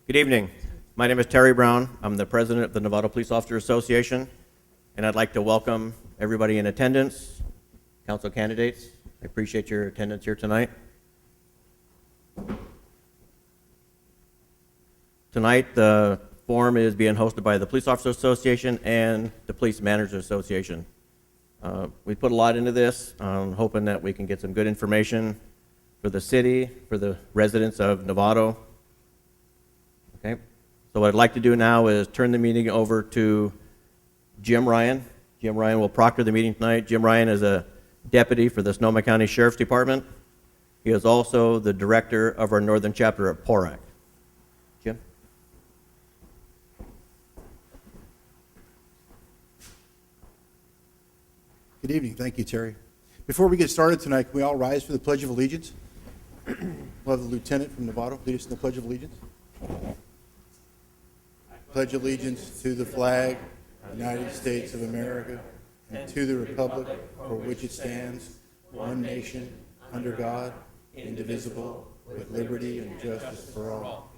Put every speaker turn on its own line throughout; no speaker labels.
Good evening. My name is Terry Brown. I'm the president of the Novato Police Officer Association, and I'd like to welcome everybody in attendance, council candidates. I appreciate your attendance here tonight. Tonight, the forum is being hosted by the Police Officer Association and the Police Managers Association. We put a lot into this, hoping that we can get some good information for the city, for the residents of Novato. Okay, so what I'd like to do now is turn the meeting over to Jim Ryan. Jim Ryan will proctor the meeting tonight. Jim Ryan is a deputy for the Sonoma County Sheriff's Department. He is also the director of our northern chapter at PORAC. Jim?
Good evening. Thank you, Terry. Before we get started tonight, can we all rise for the Pledge of Allegiance? We'll have the lieutenant from Novato lead us in the Pledge of Allegiance. Pledge allegiance to the flag, United States of America, and to the republic for which it stands, one nation, under God, indivisible, with liberty and justice for all.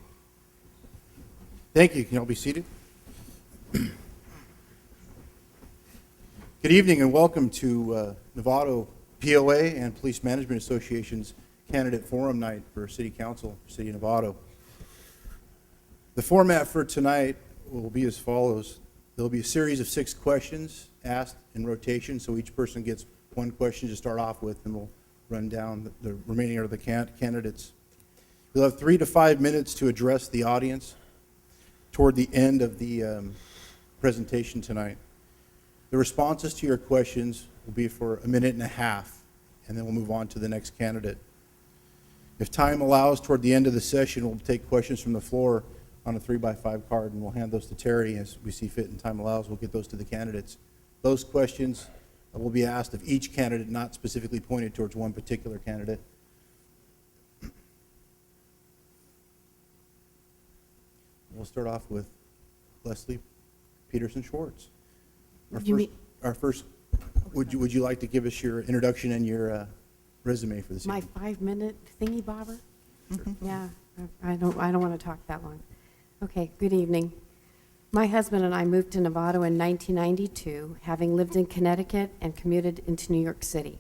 Thank you. Can you all be seated? Good evening and welcome to Novato POA and Police Management Association's Candidate Forum Night for City Council, City of Novato. The format for tonight will be as follows. There will be a series of 6 questions asked in rotation, so each person gets one question to start off with, and we'll run down the remaining of the candidates. We'll have 3 to 5 minutes to address the audience toward the end of the presentation tonight. The responses to your questions will be for 1.5 minutes, and then we'll move on to the next candidate. If time allows, toward the end of the session, we'll take questions from the floor on a 3x5 card, and we'll hand those to Terry as we see fit and time allows. We'll get those to the candidates. Those questions will be asked of each candidate, not specifically pointed towards one particular candidate. We'll start off with Leslie Peterson Schwartz. Our first, would you like to give us your introduction and your resume for this evening?
My 5-minute thingy bobber? Mm-hmm. Yeah, I don't want to talk that long. Okay, good evening. My husband and I moved to Novato in 1992, having lived in Connecticut and commuted into New York City.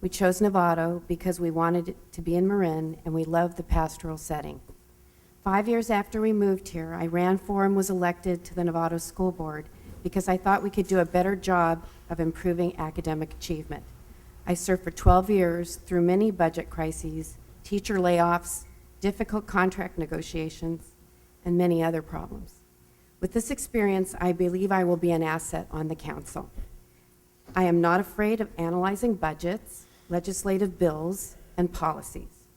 We chose Novato because we wanted it to be in Marin and we loved the pastoral setting. 5 years after we moved here, I ran for and was elected to the Novato School Board because I thought we could do a better job of improving academic achievement. I served for 12 years through many budget crises, teacher layoffs, difficult contract negotiations, and many other problems. With this experience, I believe I will be an asset on the council. I am not afraid of analyzing budgets, legislative bills, and policies.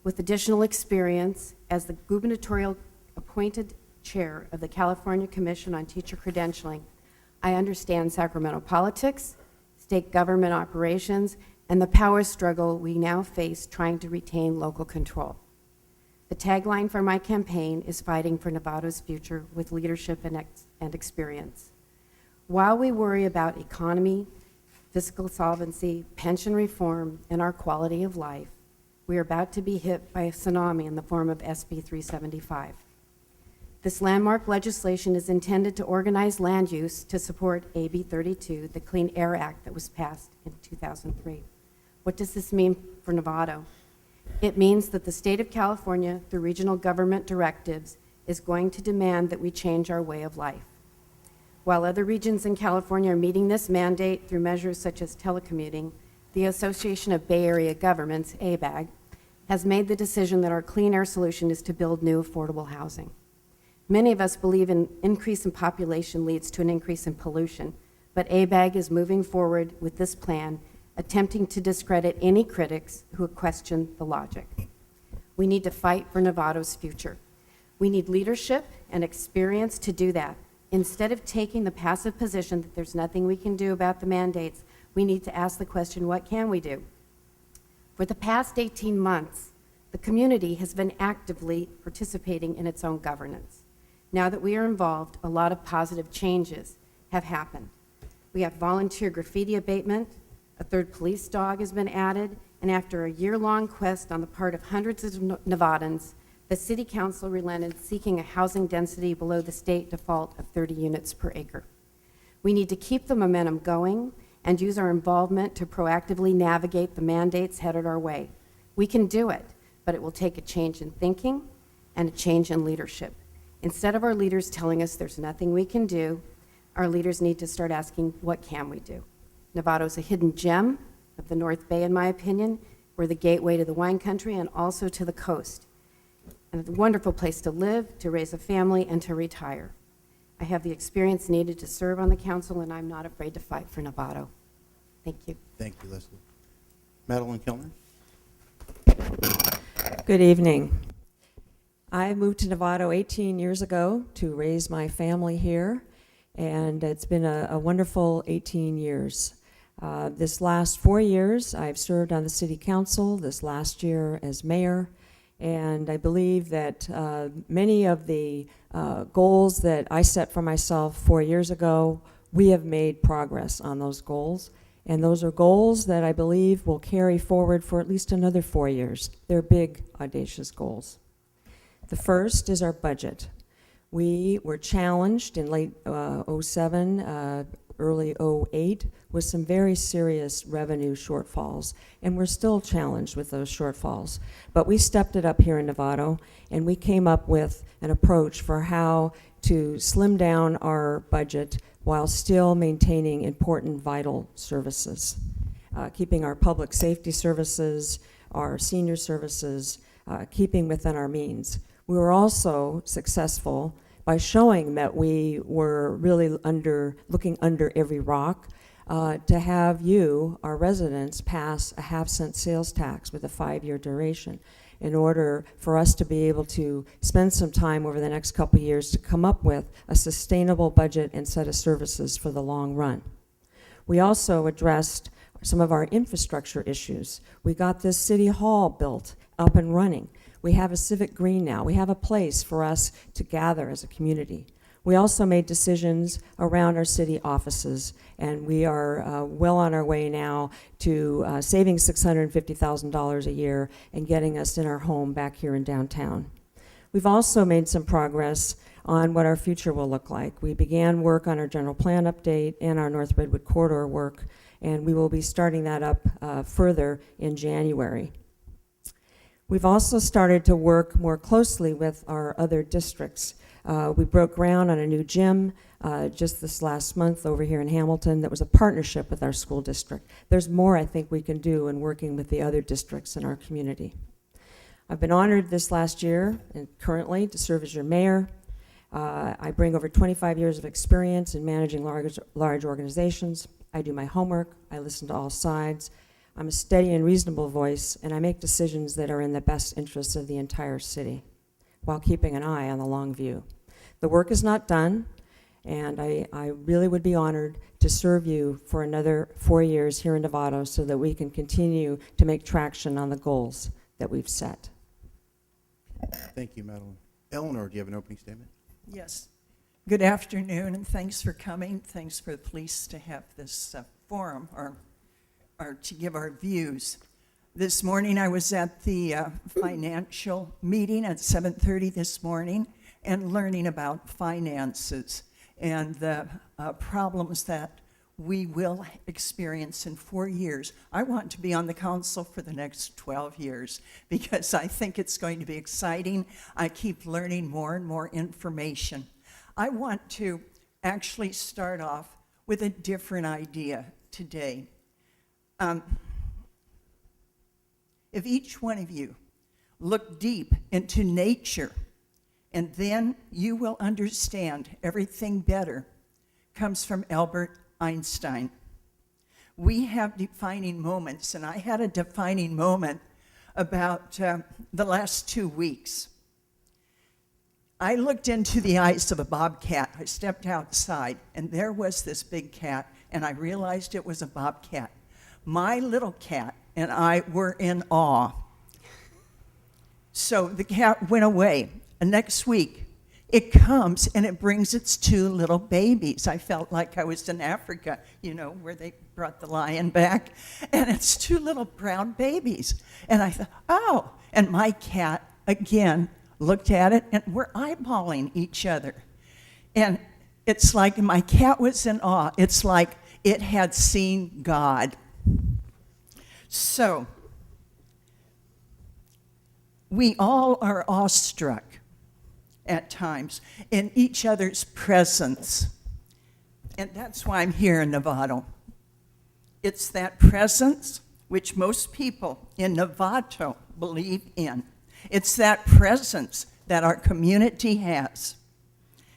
With additional experience as the gubernatorial appointed chair of the California Commission on Teacher Credentialing, I understand Sacramento politics, state government operations, and the power struggle we now face trying to retain local control. The tagline for my campaign is fighting for Novato's future with leadership and experience. While we worry about economy, fiscal solvency, pension reform, and our quality of life, we are about to be hit by a tsunami in the form of SB 375. This landmark legislation is intended to organize land use to support AB 32, the Clean Air Act that was passed in 2003. What does this mean for Novato? It means that the state of California, through regional government directives, is going to demand that we change our way of life. While other regions in California are meeting this mandate through measures such as telecommuting, the Association of Bay Area Governments, ABAG, has made the decision that our clean air solution is to build new affordable housing. Many of us believe an increase in population leads to an increase in pollution, but ABAG is moving forward with this plan, attempting to discredit any critics who question the logic. We need to fight for Novato's future. We need leadership and experience to do that. Instead of taking the passive position that there's nothing we can do about the mandates, we need to ask the question, what can we do? For the past 18 months, the community has been actively participating in its own governance. Now that we are involved, a lot of positive changes have happened. We have volunteer graffiti abatement, a 3rd police dog has been added, and after a year-long quest on the part of hundreds of Nevadans, The City Council relented, seeking a housing density below the state default of 30 units per acre. We need to keep the momentum going and use our involvement to proactively navigate the mandates headed our way. We can do it, but it will take a change in thinking and a change in leadership. Instead of our leaders telling us there's nothing we can do, our leaders need to start asking, what can we do? Novato is a hidden gem of the North Bay, in my opinion. We're the gateway to the wine country and also to the coast. And it's a wonderful place to live, to raise a family, and to retire. I have the experience needed to serve on the council, and I'm not afraid to fight for Novato. Thank you.
Thank you, Leslie. Madeline Kellner?
Good evening. I moved to Novato 18 years ago to raise my family here, and it's been a wonderful 18 years. This last 4 years, I've served on the city council, this last year as mayor, and I believe that many of the goals that I set for myself 4 years ago, we have made progress on those goals. And those are goals that I believe will carry forward for at least another 4 years. They're big, audacious goals. The first is our budget. We were challenged in late '07, early '08, with some very serious revenue shortfalls, and we're still challenged with those shortfalls. But we stepped it up here in Novato, and we came up with an approach for how to slim down our budget while still maintaining important vital services, keeping our public safety services, our senior services, keeping within our means. We were also successful by showing that we were really looking under every rock, to have you, our residents, pass a half-cent sales tax with a 5-year duration in order for us to be able to spend some time over the next couple of years to come up with a sustainable budget and set of services for the long run. We also addressed some of our infrastructure issues. We got this city hall built, up and running. We have a civic green now. We have a place for us to gather as a community. We also made decisions around our city offices, and we are well on our way now to saving $650,000 a year and getting us in our home back here in downtown. We've also made some progress on what our future will look like. We began work on our general plan update and our North Redwood corridor work, and we will be starting that up further in January. We've also started to work more closely with our other districts. We broke ground on a new gym just this last month over here in Hamilton that was a partnership with our school district. There's more I think we can do in working with the other districts in our community. I've been honored this last year and currently to serve as your mayor. I bring over 25 years of experience in managing large organizations. I do my homework. I listen to all sides. I'm a steady and reasonable voice, and I make decisions that are in the best interests of the entire city while keeping an eye on the long view. The work is not done, and I really would be honored to serve you for another 4 years here in Novato so that we can continue to make traction on the goals that we've set.
Thank you, Madeline. Eleanor, do you have an opening statement?
Yes. Good afternoon, and thanks for coming. Thanks for the police to have this forum or to give our views. This morning I was at the financial meeting at 7:30 this morning and learning about finances and the problems that we will experience in 4 years. I want to be on the council for the next 12 years because I think it's going to be exciting. I keep learning more and more information. I want to actually start off with a different idea today. If each one of you look deep into nature, and then you will understand everything better, comes from Albert Einstein. We have defining moments, and I had a defining moment about the last 2 weeks. I looked into the eyes of a bobcat. I stepped outside, and there was this big cat, and I realized it was a bobcat. My little cat and I were in awe. So the cat went away. And next week, it comes and it brings its 2 little babies. I felt like I was in Africa, you know, where they brought the lion back. And it's 2 little brown babies. And I thought, oh, and my cat, again, looked at it, and we're eyeballing each other. And it's like my cat was in awe. It's like it had seen God. So, we all are awestruck at times in each other's presence. And that's why I'm here in Novato. It's that presence which most people in Novato believe in. It's that presence that our community has.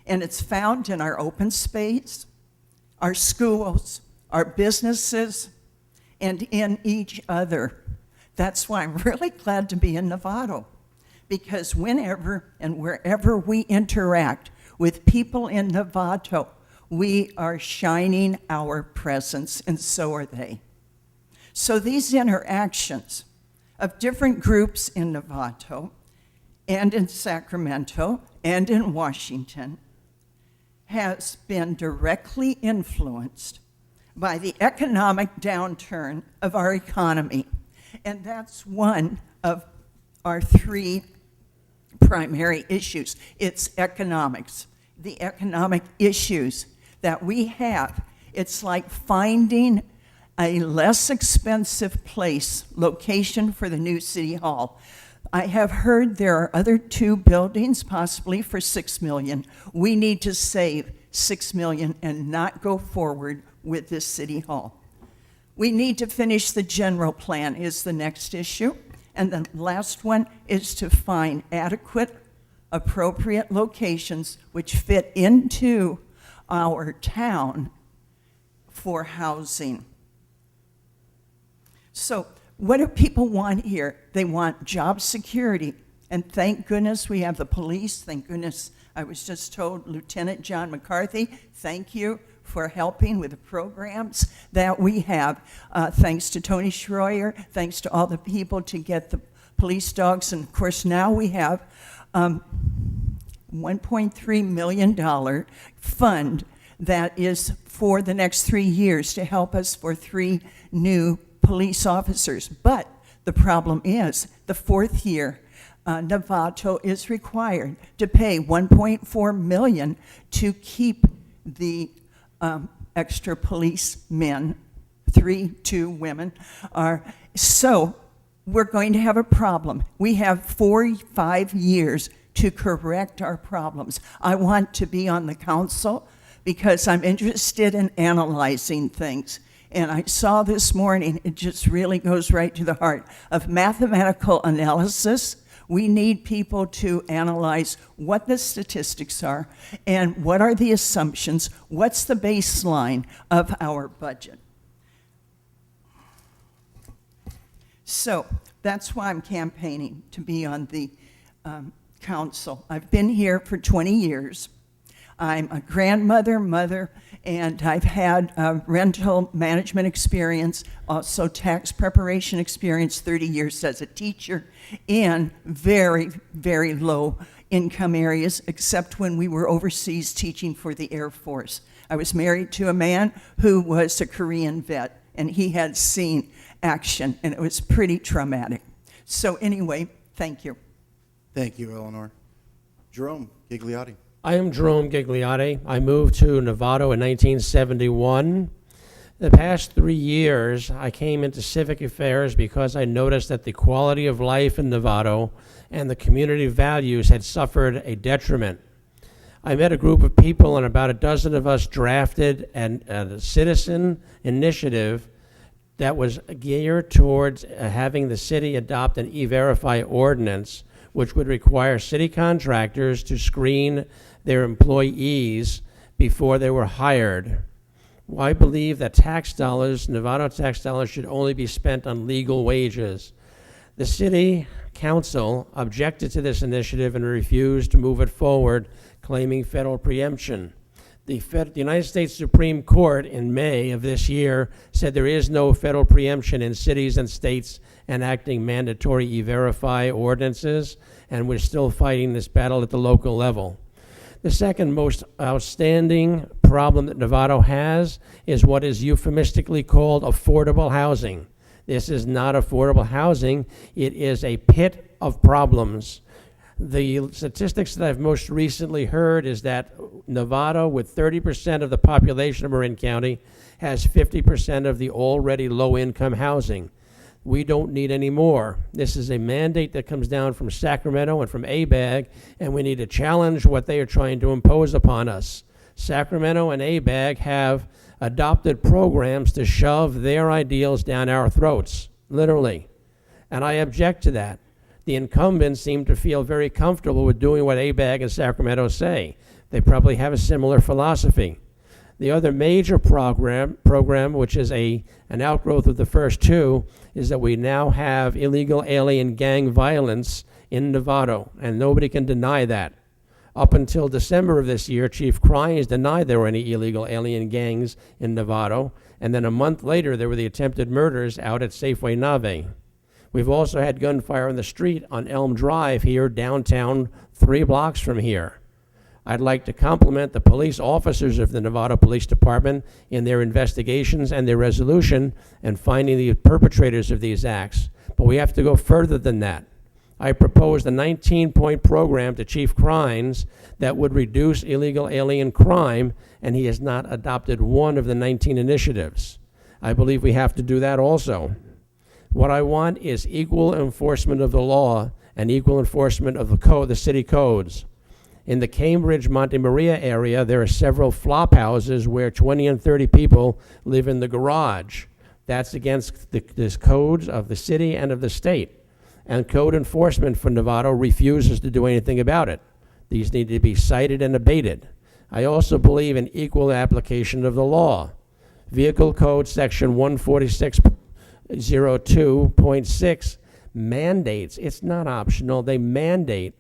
And it's found in our open space, our schools, our businesses, and in each other. That's why I'm really glad to be in Novato, because whenever and wherever we interact with people in Novato, we are shining our presence, and so are they. So these interactions of different groups in Novato and in Sacramento and in Washington has been directly influenced by the economic downturn of our economy. And that's one of our three primary issues. It's economics. The economic issues that we have, it's like finding a less expensive location for the new city hall. I have heard there are other 2 buildings, possibly for $6 million. We need to save $6 million and not go forward with this city hall. We need to finish the general plan is the next issue. And the last one is to find adequate, appropriate locations which fit into our town for housing. So what do people want here? They want job security. And thank goodness we have the police. Thank goodness I was just told Lieutenant John McCarthy, thank you for helping with the programs that we have. Thanks to Tony Schroyer, thanks to all the people to get the police dogs. And of course now we have $1.3 million fund that is for the next 3 years to help us for 3 new police officers. But the problem is the 4th year, Novato is required to pay $1.4 million to keep the extra policemen, 2 women are. So we're going to have a problem. We have 5 years to correct our problems. I want to be on the council because I'm interested in analyzing things. And I saw this morning, it just really goes right to the heart of mathematical analysis. We need people to analyze what the statistics are and what are the assumptions, what's the baseline of our budget. So that's why I'm campaigning to be on the council. I've been here for 20 years. I'm a grandmother, mother, and I've had rental management experience, also tax preparation experience, 30 years as a teacher in very, very low income areas, except when we were overseas teaching for the Air Force. I was married to a man who was a Korean vet, and he had seen action, and it was pretty traumatic. So anyway, thank you.
Thank you, Eleanor. Jerome Gigliotti.
I am Jerome Gigliotti. I moved to Novato in 1971. The past 3 years, I came into civic affairs because I noticed that the quality of life in Novato and the community values had suffered a detriment. I met a group of people, and about a dozen of us drafted a citizen initiative that was geared towards having the city adopt an E-Verify ordinance, which would require city contractors to screen their employees before they were hired. Well, I believe that tax dollars, Novato tax dollars, should only be spent on legal wages. The city council objected to this initiative and refused to move it forward, claiming federal preemption. The United States Supreme Court in May of this year said there is no federal preemption in cities and states enacting mandatory E-Verify ordinances, and we're still fighting this battle at the local level. The second most outstanding problem that Novato has is what is euphemistically called affordable housing. This is not affordable housing. It is a pit of problems. The statistics that I've most recently heard is that Novato, with 30% of the population of Marin County, has 50% of the already low-income housing. We don't need any more. This is a mandate that comes down from Sacramento and from ABAG, and we need to challenge what they are trying to impose upon us. Sacramento and ABAG have adopted programs to shove their ideals down our throats, literally. And I object to that. The incumbents seem to feel very comfortable with doing what ABAG and Sacramento say. They probably have a similar philosophy. The other major program, which is an outgrowth of the first two, is that we now have illegal alien gang violence in Novato, and nobody can deny that. Up until December of this year, Chief Crines denied there were any illegal alien gangs in Novato, and then a month later there were the attempted murders out at Safeway Nave. We've also had gunfire on the street on Elm Drive here, downtown, 3 blocks from here. I'd like to compliment the police officers of the Novato Police Department in their investigations and their resolution and finding the perpetrators of these acts. But we have to go further than that. I proposed a 19-point program to Chief Crines that would reduce illegal alien crime, and he has not adopted one of the 19 initiatives. I believe we have to do that also. What I want is equal enforcement of the law and equal enforcement of the city codes. In the Cambridge, Monte Maria area, there are several flop houses where 20 and 30 people live in the garage. That's against the codes of the city and of the state. And code enforcement for Novato refuses to do anything about it. These need to be cited and abated. I also believe in equal application of the law. Vehicle Code Section 146.02.6 mandates, it's not optional, they mandate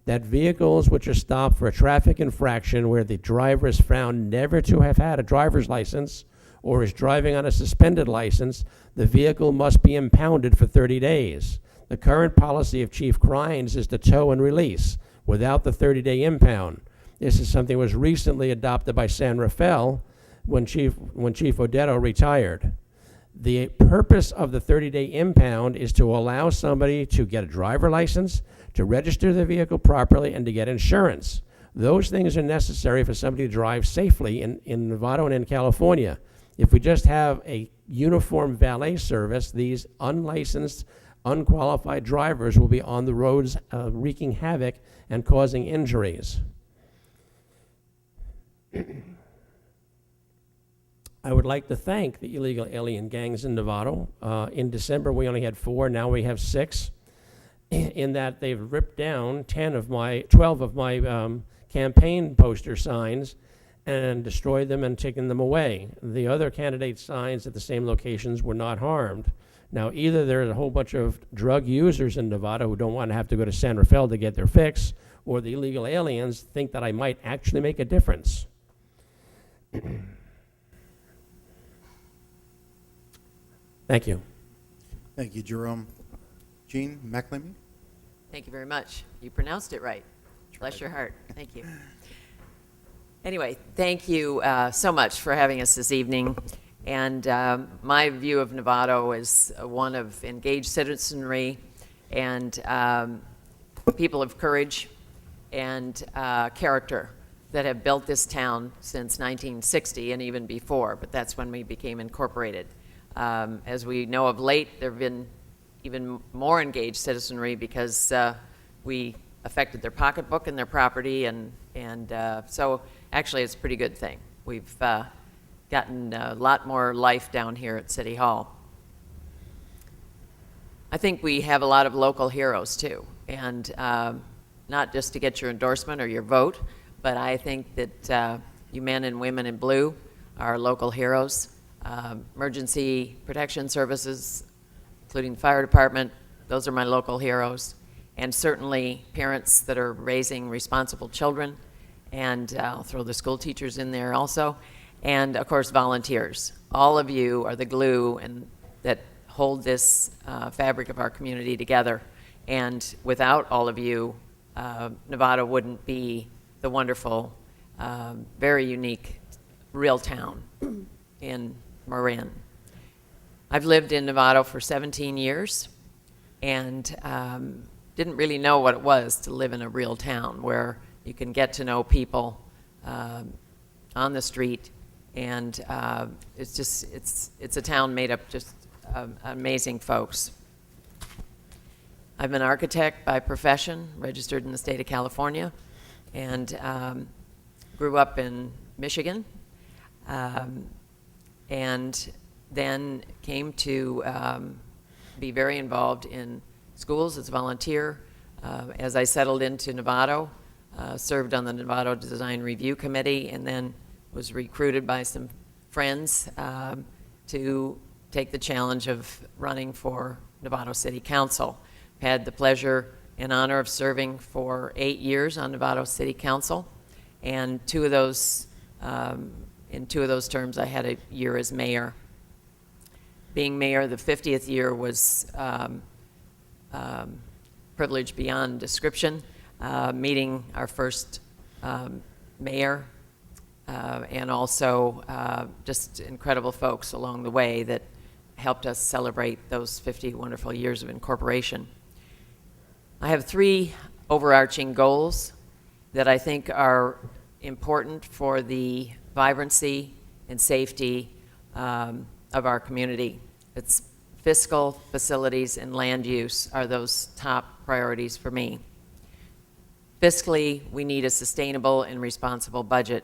that vehicles which are stopped for a traffic infraction where the driver is found never to have had a driver's license or is driving on a suspended license, the vehicle must be impounded for 30 days. The current policy of Chief Crines is to tow and release without the 30-day impound. This is something that was recently adopted by San Rafael when Chief Odetto retired. The purpose of the 30-day impound is to allow somebody to get a driver license, to register the vehicle properly, and to get insurance. Those things are necessary for somebody to drive safely in Novato and in California. If we just have a uniform valet service, these unlicensed, unqualified drivers will be on the roads wreaking havoc and causing injuries. I would like to thank the illegal alien gangs in Novato. In December, we only had 4. Now we have 6. In that they've ripped down 12 of my campaign poster signs and destroyed them and taken them away. The other candidate signs at the same locations were not harmed. Now, either there's a whole bunch of drug users in Novato who don't want to have to go to San Rafael to get their fix, or the illegal aliens think that I might actually make a difference. Thank you.
Thank you, Jerome. Jean McLemmy?
Thank you very much. You pronounced it right. Bless your heart. Thank you. Anyway, thank you so much for having us this evening. And my view of Novato is one of engaged citizenry and people of courage and character that have built this town since 1960 and even before, but that's when we became incorporated. As we know of late, there have been even more engaged citizenry because we affected their pocketbook and their property, and so actually it's a pretty good thing. We've gotten a lot more life down here at City Hall. I think we have a lot of local heroes too, and not just to get your endorsement or your vote, but I think that you men and women in blue are local heroes. Emergency protection services, including the fire department, those are my local heroes. And certainly parents that are raising responsible children, and I'll throw the school teachers in there also. And of course, volunteers. All of you are the glue and that hold this fabric of our community together. And without all of you, Novato wouldn't be the wonderful, very unique, real town in Marin. I've lived in Novato for 17 years, and didn't really know what it was to live in a real town where you can get to know people on the street, and it's a town made up just amazing folks. I'm an architect by profession, registered in the state of California, and grew up in Michigan, and then came to be very involved in schools as a volunteer. As I settled into Novato, served on the Novato Design Review Committee, and then was recruited by some friends to take the challenge of running for Novato City Council. Had the pleasure and honor of serving for 8 years on Novato City Council, and in 2 of those terms I had a year as mayor. Being mayor, the 50th year was privilege beyond description, meeting our first mayor, and also just incredible folks along the way that helped us celebrate those 50 wonderful years of incorporation. I have 3 overarching goals that I think are important for the vibrancy and safety of our community. It's fiscal, facilities, and land use are those top priorities for me. Fiscally, we need a sustainable and responsible budget.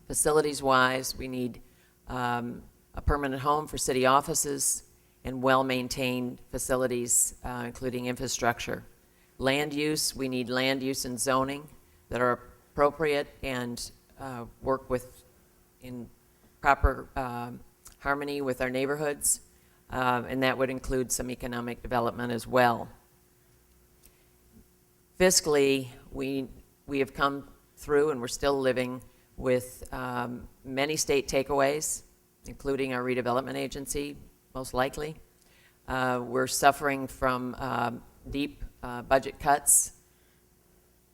Facilities-wise, we need a permanent home for city offices and well-maintained facilities, including infrastructure. Land use, we need land use and zoning that are appropriate and work in proper harmony with our neighborhoods, and that would include some economic development as well. Fiscally, we have come through, and we're still living with many state takeaways, including our redevelopment agency, most likely. We're suffering from deep budget cuts.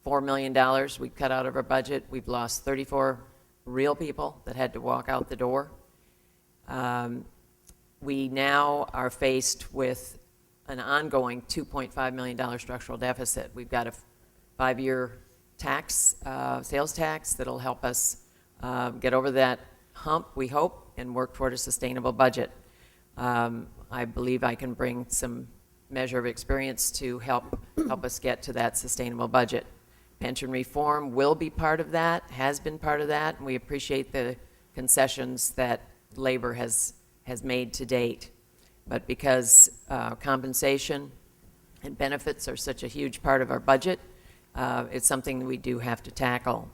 $4 million we cut out of our budget. We've lost 34 real people that had to walk out the door. We now are faced with an ongoing $2.5 million structural deficit. We've got a 5-year tax, sales tax, that'll help us get over that hump, we hope, and work toward a sustainable budget. I believe I can bring some measure of experience to help us get to that sustainable budget. Pension reform will be part of that, has been part of that, and we appreciate the concessions that labor has made to date. But because compensation and benefits are such a huge part of our budget, it's something that we do have to tackle.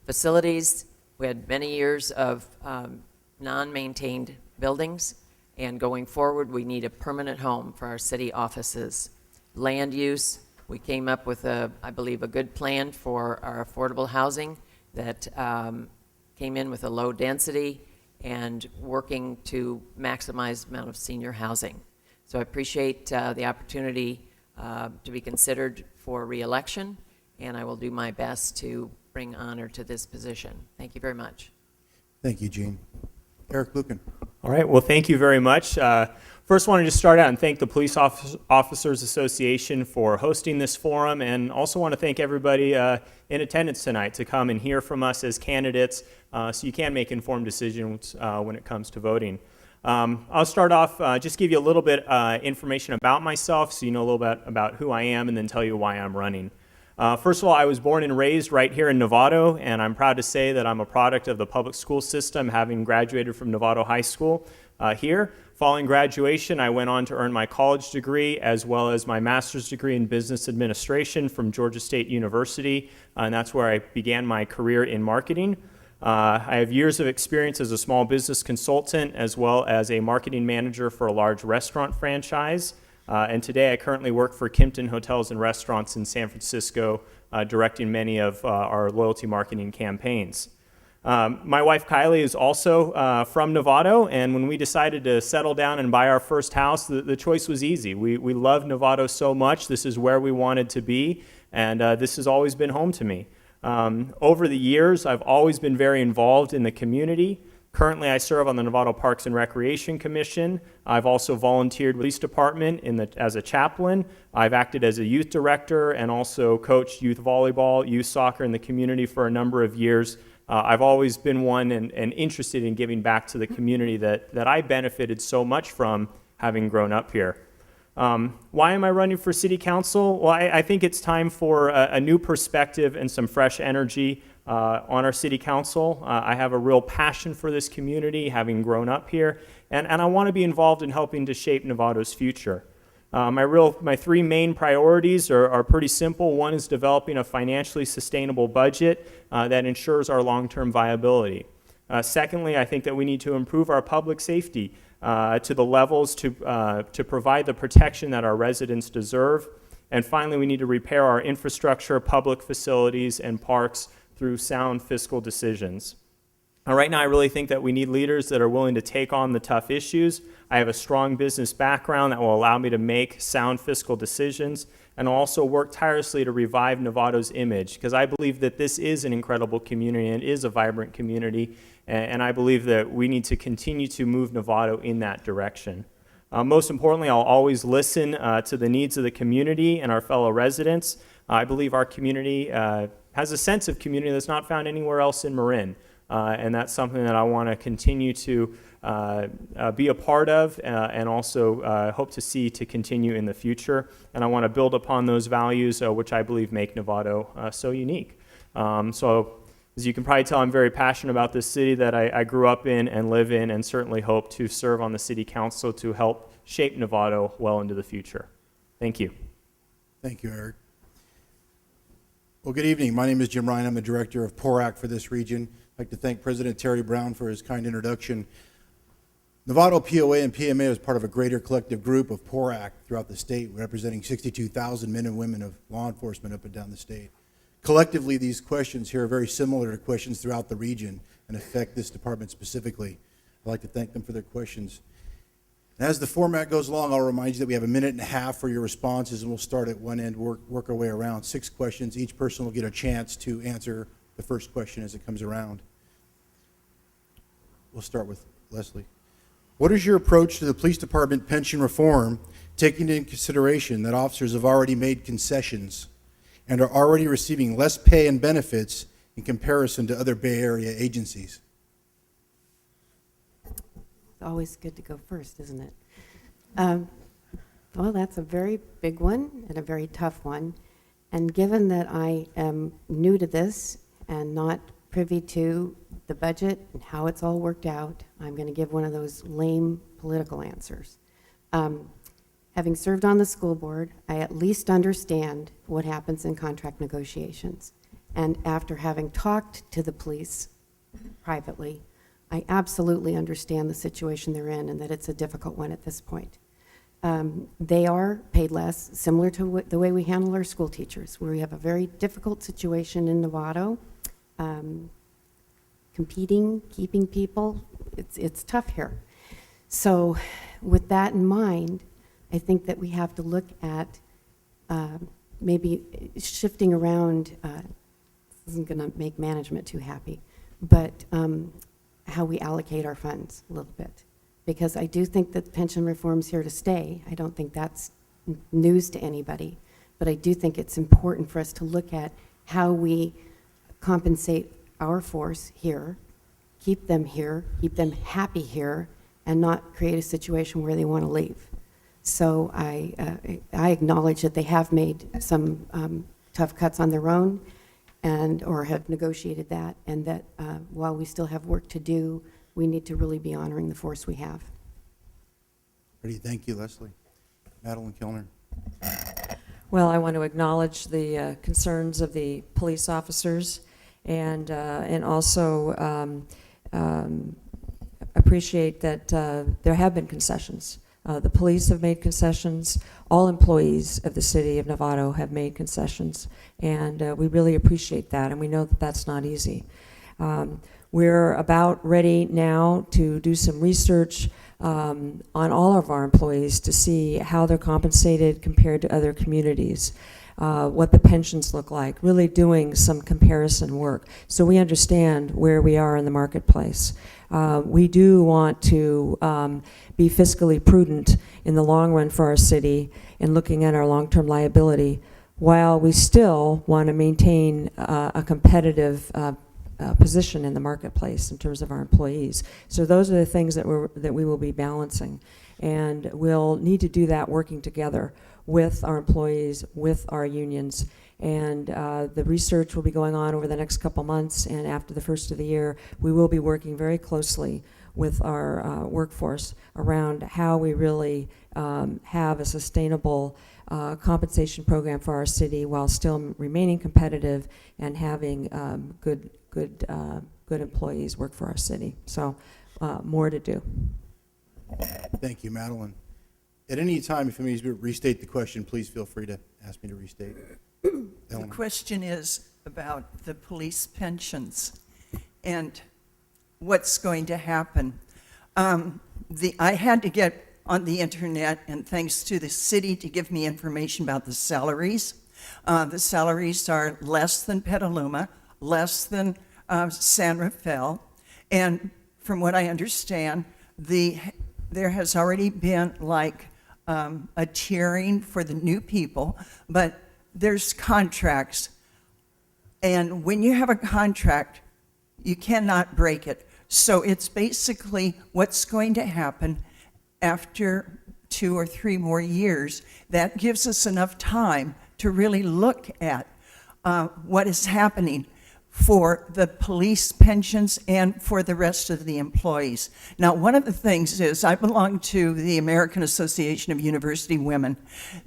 Facilities, we had many years of non-maintained buildings, and going forward, we need a permanent home for our city offices. Land use, we came up with, I believe, a good plan for our affordable housing that came in with a low density and working to maximize the amount of senior housing. So I appreciate the opportunity to be considered for re-election, and I will do my best to bring honor to this position. Thank you very much.
Thank you, Gene. Eric Lucan.
All right, well, thank you very much. First, I want to just start out and thank the Police Officers Association for hosting this forum, and also want to thank everybody in attendance tonight to come and hear from us as candidates so you can make informed decisions when it comes to voting. I'll start off, just give you a little bit information about myself so you know a little bit about who I am, and then tell you why I'm running. First of all, I was born and raised right here in Novato, and I'm proud to say that I'm a product of the public school system, having graduated from Novato High School here. Following graduation, I went on to earn my college degree as well as my master's degree in business administration from Georgia State University, and that's where I began my career in marketing. I have years of experience as a small business consultant as well as a marketing manager for a large restaurant franchise. And today I currently work for Kimpton Hotels and Restaurants in San Francisco, directing many of our loyalty marketing campaigns. My wife Kylie is also from Novato, and when we decided to settle down and buy our first house, the choice was easy. We love Novato so much. This is where we wanted to be, and this has always been home to me. Over the years, I've always been very involved in the community. Currently, I serve on the Novato Parks and Recreation Commission. I've also volunteered with the police department as a chaplain. I've acted as a youth director and also coached youth volleyball, youth soccer in the community for a number of years. I've always been one and interested in giving back to the community that I benefited so much from having grown up here. Why am I running for city council? Well, I think it's time for a new perspective and some fresh energy on our city council. I have a real passion for this community, having grown up here, and I want to be involved in helping to shape Novato's future. My three main priorities are pretty simple. One is developing a financially sustainable budget that ensures our long-term viability. Secondly, I think that we need to improve our public safety to the levels to provide the protection that our residents deserve. And finally, we need to repair our infrastructure, public facilities, and parks through sound fiscal decisions. Right now, I really think that we need leaders that are willing to take on the tough issues. I have a strong business background that will allow me to make sound fiscal decisions and also work tirelessly to revive Novato's image, because I believe that this is an incredible community and it is a vibrant community, and I believe that we need to continue to move Novato in that direction. Most importantly, I'll always listen to the needs of the community and our fellow residents. I believe our community has a sense of community that's not found anywhere else in Marin. And that's something that I want to continue to be a part of and also hope to see to continue in the future. And I want to build upon those values, which I believe make Novato so unique. So as you can probably tell, I'm very passionate about this city that I grew up in and live in, and certainly hope to serve on the city council to help shape Novato well into the future. Thank you.
Thank you, Eric. Well, good evening. My name is Jim Ryan. I'm the director of PORAC for this region. I'd like to thank President Terry Brown for his kind introduction. Novato POA and PMA is part of a greater collective group of PORAC throughout the state, representing 62,000 men and women of law enforcement up and down the state. Collectively, these questions here are very similar to questions throughout the region and affect this department specifically. I'd like to thank them for their questions. And as the format goes along, I'll remind you that we have a minute and a half for your responses, and we'll start at one end, work our way around. 6 questions. Each person will get a chance to answer the first question as it comes around. We'll start with Leslie. What is your approach to the police department pension reform, taking into consideration that officers have already made concessions and are already receiving less pay and benefits in comparison to other Bay Area agencies?
It's always good to go first, isn't it? Well, that's a very big one and a very tough one. And given that I am new to this and not privy to the budget and how it's all worked out, I'm going to give one of those lame political answers. Having served on the school board, I at least understand what happens in contract negotiations. And after having talked to the police privately, I absolutely understand the situation they're in and that it's a difficult one at this point. They are paid less, similar to the way we handle our school teachers, where we have a very difficult situation in Novato. Competing, keeping people, it's tough here. So with that in mind, I think that we have to look at maybe shifting around, this isn't going to make management too happy, but how we allocate our funds a little bit. Because I do think that pension reform's here to stay. I don't think that's news to anybody, but I do think it's important for us to look at how we compensate our force here, keep them happy here, and not create a situation where they want to leave. So I acknowledge that they have made some tough cuts on their own, or have negotiated that, and that while we still have work to do, we need to really be honoring the force we have.
Ready? Thank you, Leslie. Madeline Kellner.
Well, I want to acknowledge the concerns of the police officers, and also appreciate that there have been concessions. The police have made concessions. All employees of the city of Novato have made concessions, and we really appreciate that, and we know that that's not easy. We're about ready now to do some research on all of our employees to see how they're compensated compared to other communities, what the pensions look like, really doing some comparison work so we understand where we are in the marketplace. We do want to be fiscally prudent in the long run for our city in looking at our long-term liability, while we still want to maintain a competitive position in the marketplace in terms of our employees. So those are the things that we will be balancing, and we'll need to do that working together with our employees, with our unions, and the research will be going on over the next couple months, and after the first of the year, we will be working very closely with our workforce around how we really have a sustainable compensation program for our city while still remaining competitive and having good employees work for our city. So more to do.
Thank you, Madeline. At any time, if you need to restate the question, please feel free to ask me to restate.
The
Eleanor.
question is about the police pensions and what's going to happen. I had to get on the internet, and thanks to the city to give me information about the salaries. The salaries are less than Petaluma, less than San Rafael, and from what I understand, there has already been like a tiering for the new people, but there's contracts, and when you have a contract, you cannot break it. So it's basically what's going to happen after 2 or 3 more years. That gives us enough time to really look at what is happening for the police pensions and for the rest of the employees. Now, one of the things is I belong to the American Association of University Women.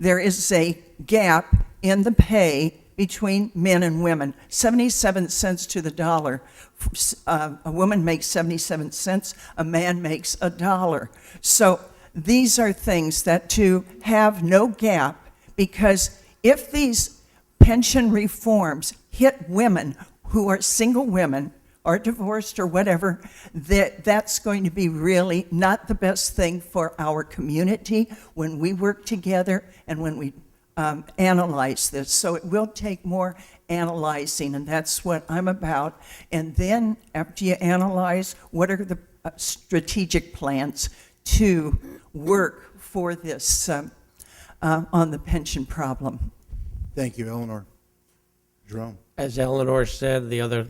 There is a gap in the pay between men and women, 77 cents to the dollar. A woman makes 77 cents, a man makes $1. So these are things that to have no gap, because if these pension reforms hit women who are single women or divorced or whatever, that's going to be really not the best thing for our community when we work together and when we analyze this. So it will take more analyzing, and that's what I'm about. And then after you analyze, what are the strategic plans to work for this on the pension problem?
Thank you, Eleanor. Jerome.
As Eleanor said, the other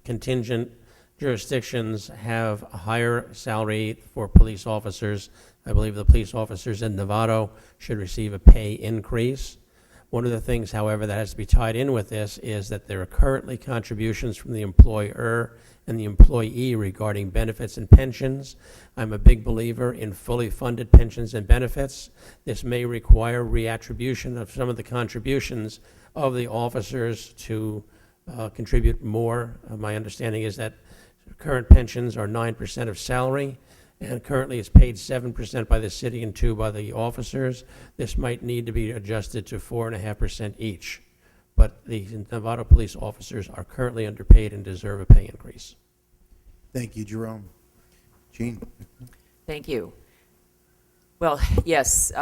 contingent jurisdictions have a higher salary for police officers. I believe the police officers in Novato should receive a pay increase. One of the things, however, that has to be tied in with this is that there are currently contributions from the employer and the employee regarding benefits and pensions. I'm a big believer in fully funded pensions and benefits. This may require reattribution of some of the contributions of the officers to contribute more. My understanding is that current pensions are 9% of salary, and currently it's paid 7% by the city and 2% by the officers. This might need to be adjusted to 4.5% each. But the Novato police officers are currently underpaid and deserve a pay increase.
Thank you, Jerome. Jean.
Thank you. Well, yes,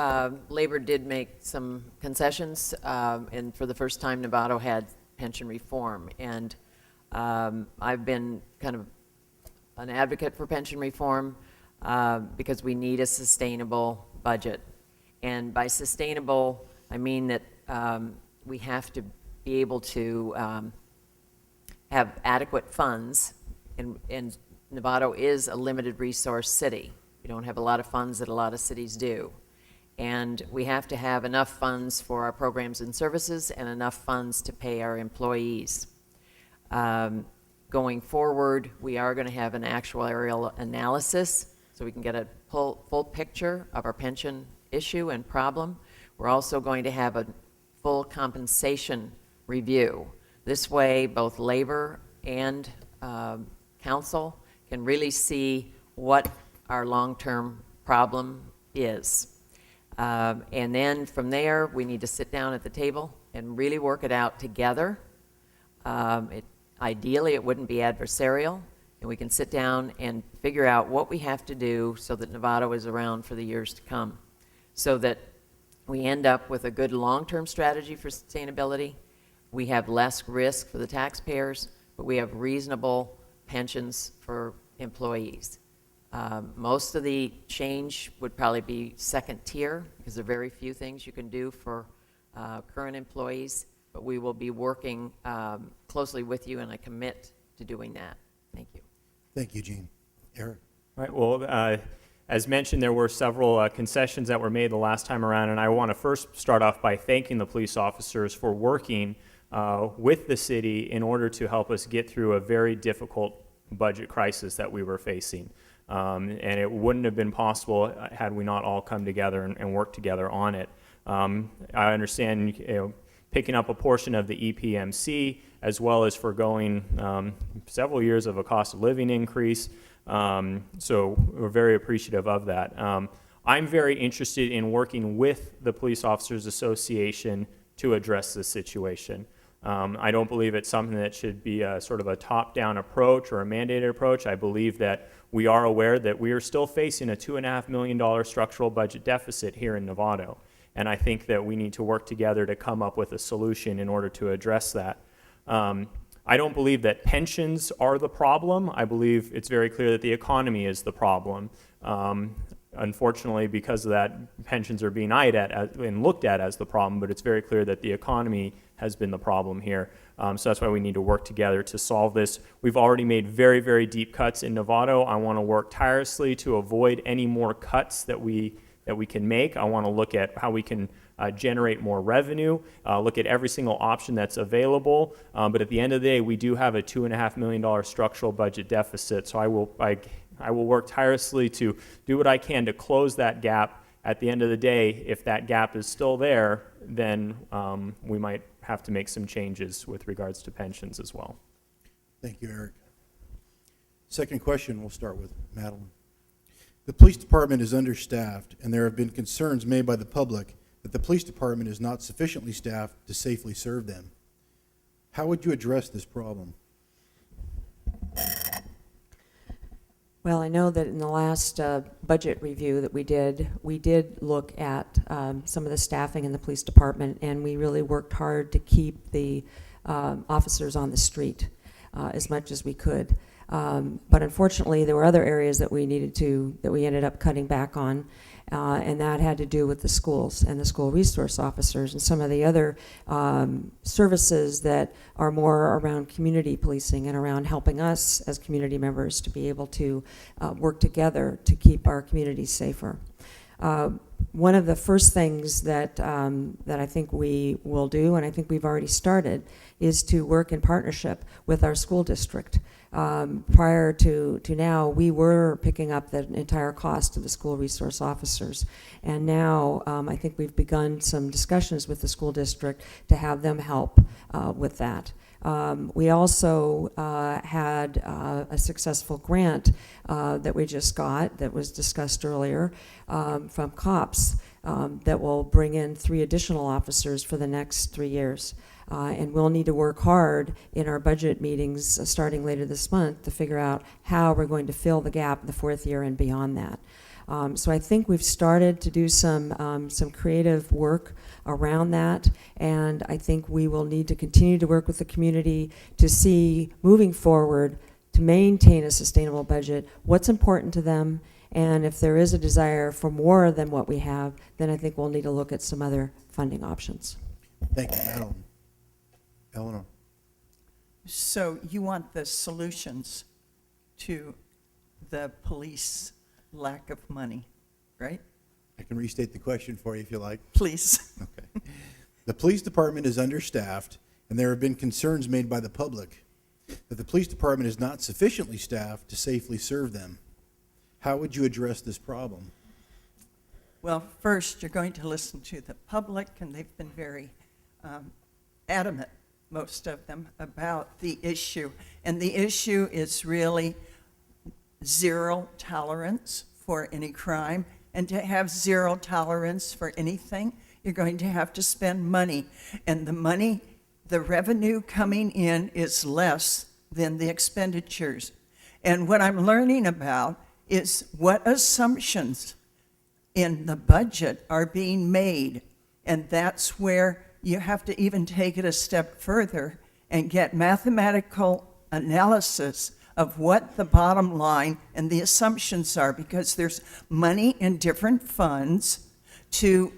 labor did make some concessions, and for the first time, Novato had pension reform. And I've been kind of an advocate for pension reform because we need a sustainable budget. And by sustainable, I mean that we have to be able to have adequate funds, and Novato is a limited resource city. We don't have a lot of funds that a lot of cities do. And we have to have enough funds for our programs and services and enough funds to pay our employees. Going forward, we are going to have an actuarial analysis so we can get a full picture of our pension issue and problem. We're also going to have a full compensation review. This way, both labor and council can really see what our long-term problem is. And then from there, we need to sit down at the table and really work it out together. Ideally, it wouldn't be adversarial, and we can sit down and figure out what we have to do so that Novato is around for the years to come, so that we end up with a good long-term strategy for sustainability. We have less risk for the taxpayers, but we have reasonable pensions for employees. Most of the change would probably be second tier, because there are very few things you can do for current employees, but we will be working closely with you, and I commit to doing that. Thank you.
Thank you, Gene. Eric?
Right, well, as mentioned, there were several concessions that were made the last time around, and I want to first start off by thanking the police officers for working with the city in order to help us get through a very difficult budget crisis that we were facing. And it wouldn't have been possible had we not all come together and worked together on it. I understand, picking up a portion of the EPMC, as well as forgoing several years of a cost of living increase. So we're very appreciative of that. I'm very interested in working with the Police Officers Association to address this situation. I don't believe it's something that should be a sort of a top-down approach or a mandated approach. I believe that we are aware that we are still facing a $2.5 million structural budget deficit here in Novato. And I think that we need to work together to come up with a solution in order to address that. I don't believe that pensions are the problem. I believe it's very clear that the economy is the problem. Unfortunately, because of that, pensions are being eyed at and looked at as the problem, but it's very clear that the economy has been the problem here. So that's why we need to work together to solve this. We've already made very, very deep cuts in Novato. I want to work tirelessly to avoid any more cuts that we can make. I want to look at how we can generate more revenue, look at every single option that's available. But at the end of the day, we do have a $2.5 million structural budget deficit. So I will work tirelessly to do what I can to close that gap. At the end of the day, if that gap is still there, then we might have to make some changes with regards to pensions as well.
Thank you, Eric. Second question, we'll start with Madeline. The police department is understaffed, and there have been concerns made by the public that the police department is not sufficiently staffed to safely serve them. How would you address this problem?
Well, I know that in the last budget review that we did look at some of the staffing in the police department, and we really worked hard to keep the officers on the street as much as we could. But unfortunately, there were other areas that we ended up cutting back on, and that had to do with the schools and the school resource officers and some of the other services that are more around community policing and around helping us as community members to be able to work together to keep our communities safer. One of the first things that I think we will do, and I think we've already started, is to work in partnership with our school district. Prior to now, we were picking up the entire cost of the school resource officers. And now I think we've begun some discussions with the school district to have them help with that. We also had a successful grant that we just got that was discussed earlier from COPS that will bring in 3 additional officers for the next 3 years. And we'll need to work hard in our budget meetings starting later this month to figure out how we're going to fill the gap in the 4th year and beyond that. So I think we've started to do some creative work around that, and I think we will need to continue to work with the community to see, moving forward, to maintain a sustainable budget, what's important to them, and if there is a desire for more than what we have, then I think we'll need to look at some other funding options.
Thank you, Madeline. Eleanor?
So you want the solutions to the police lack of money, right?
I can restate the question for you if you like.
Please.
Okay. The police department is understaffed, and there have been concerns made by the public that the police department is not sufficiently staffed to safely serve them. How would you address this problem?
Well, first, you're going to listen to the public, and they've been very adamant, most of them, about the issue. And the issue is really zero tolerance for any crime. And to have zero tolerance for anything, you're going to have to spend money. And the money, the revenue coming in is less than the expenditures. And what I'm learning about is what assumptions in the budget are being made. And that's where you have to even take it a step further and get mathematical analysis of what the bottom line and the assumptions are, because there's money in different funds to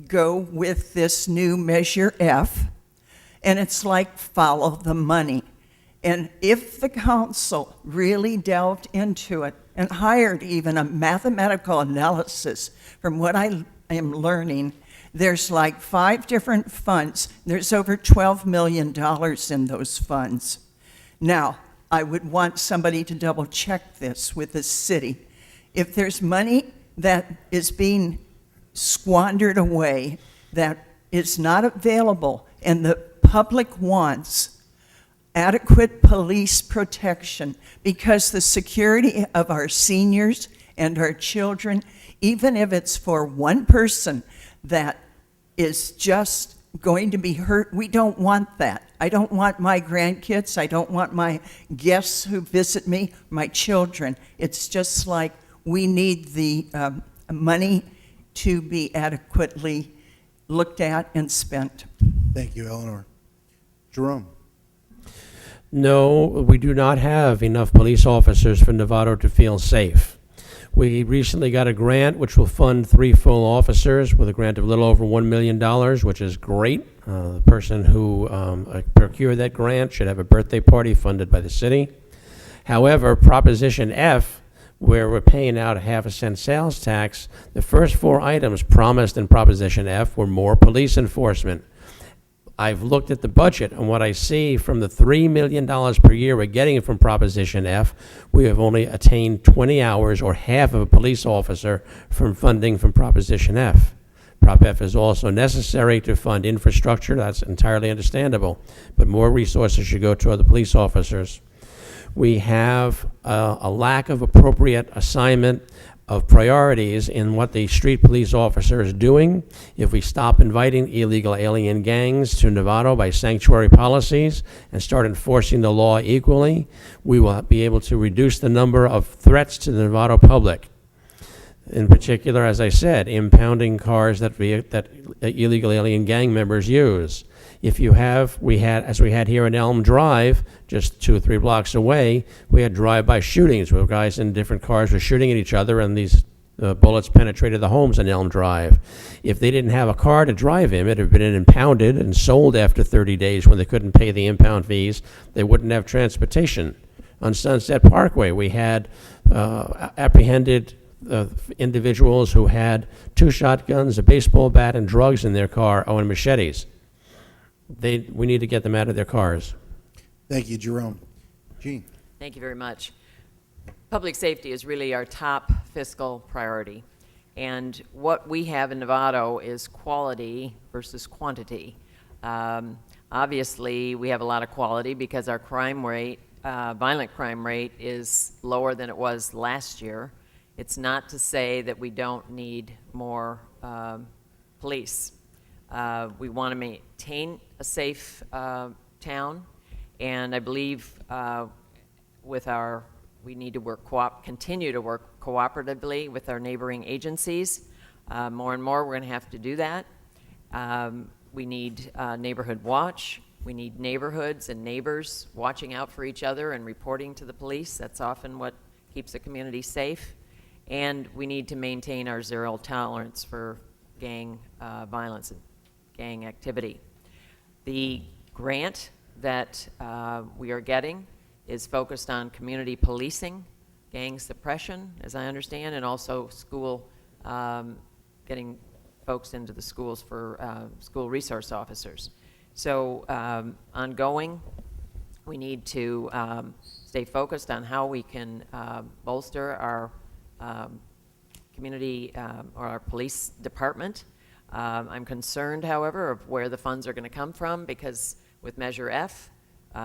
go with this new Measure F, and it's like follow the money. And if the council really delved into it and hired even a mathematical analysis, from what I am learning, there's like 5 different funds. There's over $12 million in those funds. Now, I would want somebody to double check this with the city. If there's money that is being squandered away, that is not available, and the public wants adequate police protection, because the security of our seniors and our children, even if it's for one person that is just going to be hurt, we don't want that. I don't want my grandkids, I don't want my guests who visit me, my children. It's just like we need the money to be adequately looked at and spent.
Thank you, Eleanor. Jerome?
No, we do not have enough police officers for Novato to feel safe. We recently got a grant which will fund 3 full officers with a grant of a little over $1 million, which is great. The person who procured that grant should have a birthday party funded by the city. However, Proposition F, where we're paying out a half-a-cent sales tax, the first 4 items promised in Proposition F were more police enforcement. I've looked at the budget, and what I see from the $3 million per year we're getting from Proposition F, we have only attained 20 hours or half of a police officer from funding from Proposition F. Prop F is also necessary to fund infrastructure. That's entirely understandable, but more resources should go toward the police officers. We have a lack of appropriate assignment of priorities in what the street police officer is doing. If we stop inviting illegal alien gangs to Novato by sanctuary policies and start enforcing the law equally, we will be able to reduce the number of threats to the Novato public. In particular, as I said, impounding cars that illegal alien gang members use. If you have, as we had here in Elm Drive, just 2 or 3 blocks away, we had drive-by shootings where guys in different cars were shooting at each other, and these bullets penetrated the homes in Elm Drive. If they didn't have a car to drive him, it had been impounded and sold after 30 days when they couldn't pay the impound fees. They wouldn't have transportation. On Sunset Parkway, we had apprehended individuals who had 2 shotguns, a baseball bat, and drugs in their car, and machetes. We need to get them out of their cars.
Thank you, Jerome. Gene?
Thank you very much. Public safety is really our top fiscal priority. And what we have in Novato is quality versus quantity. Obviously, we have a lot of quality because our crime rate, violent crime rate, is lower than it was last year. It's not to say that we don't need more police. We want to maintain a safe town, and I believe we need to continue to work cooperatively with our neighboring agencies. More and more, we're going to have to do that. We need neighborhood watch. We need neighborhoods and neighbors watching out for each other and reporting to the police. That's often what keeps a community safe. And we need to maintain our zero tolerance for gang violence and gang activity. The grant that we are getting is focused on community policing, gang suppression, as I understand, and also school, getting folks into the schools for school resource officers. So ongoing, we need to stay focused on how we can bolster our community or our police department. I'm concerned, however, of where the funds are going to come from, because with Measure F,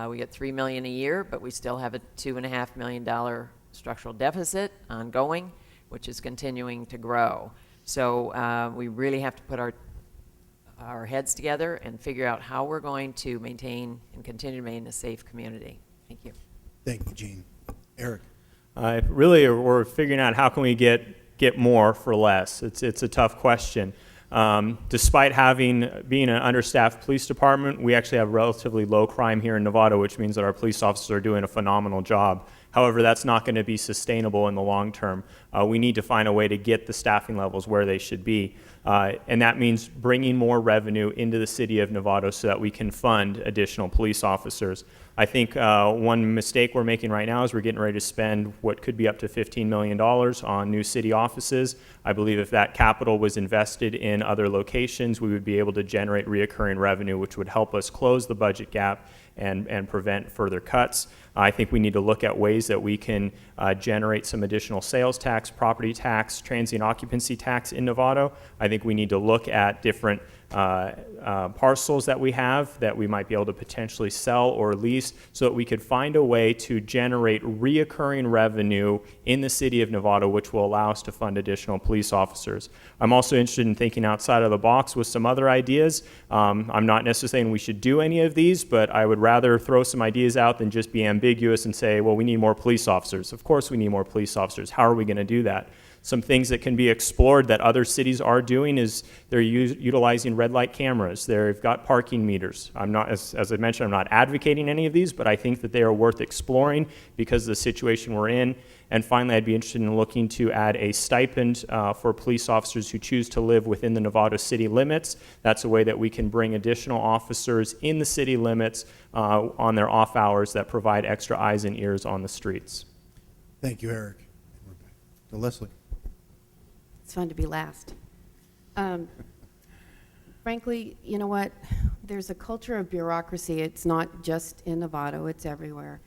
we get $3 million a year, but we still have a $2.5 million structural deficit ongoing, which is continuing to grow. So we really have to put our heads together and figure out how we're going to maintain and continue to maintain a safe community. Thank you.
Thank you, Gene. Eric?
Really, we're figuring out how can we get more for less. It's a tough question. Despite being an understaffed police department, we actually have relatively low crime here in Novato, which means that our police officers are doing a phenomenal job. However, that's not going to be sustainable in the long term. We need to find a way to get the staffing levels where they should be. And that means bringing more revenue into the city of Novato so that we can fund additional police officers. I think one mistake we're making right now is we're getting ready to spend what could be up to $15 million on new city offices. I believe if that capital was invested in other locations, we would be able to generate reoccurring revenue, which would help us close the budget gap and prevent further cuts. I think we need to look at ways that we can generate some additional sales tax, property tax, transient occupancy tax in Novato. I think we need to look at different parcels that we have that we might be able to potentially sell or lease so that we could find a way to generate reoccurring revenue in the city of Novato, which will allow us to fund additional police officers. I'm also interested in thinking outside of the box with some other ideas. I'm not necessarily saying we should do any of these, but I would rather throw some ideas out than just be ambiguous and say, well, we need more police officers. Of course we need more police officers. How are we going to do that? Some things that can be explored that other cities are doing is they're utilizing red light cameras. They've got parking meters. I'm not, as I mentioned, I'm not advocating any of these, but I think that they are worth exploring because of the situation we're in. And finally, I'd be interested in looking to add a stipend for police officers who choose to live within the Novato city limits. That's a way that we can bring additional officers in the city limits on their off hours that provide extra eyes and ears on the streets.
Thank you, Eric. So Leslie.
It's fun to be last. Frankly, you know what? There's a culture of bureaucracy. It's not just in Novato, it's everywhere.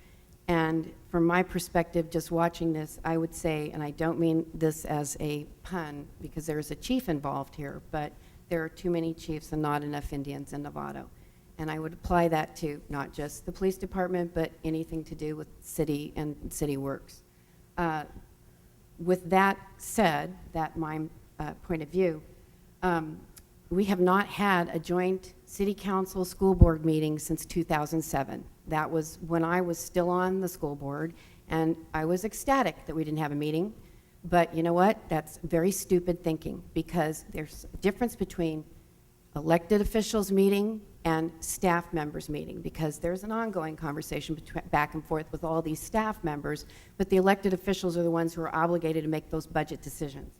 And from my perspective, just watching this, I would say, and I don't mean this as a pun, because there's a chief involved here, but there are too many chiefs and not enough Indians in Novato. And I would apply that to not just the police department, but anything to do with city and city works. With that said, that my point of view, we have not had a joint city council school board meeting since 2007. That was when I was still on the school board, and I was ecstatic that we didn't have a meeting. But you know what? That's very stupid thinking, because there's a difference between elected officials meeting and staff members meeting, because there's an ongoing conversation back and forth with all these staff members, but the elected officials are the ones who are obligated to make those budget decisions.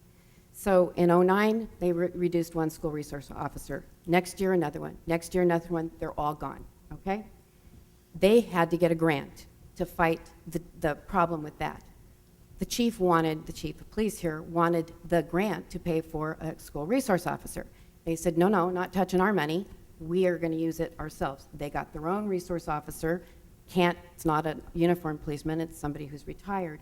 So in '09, they reduced one school resource officer. Next year, another one. Next year, another one. They're all gone, okay? They had to get a grant to fight the problem with that. The chief of police here wanted the grant to pay for a school resource officer. They said, no, not touching our money. We are going to use it ourselves. They got their own resource officer. It's not a uniformed policeman, it's somebody who's retired.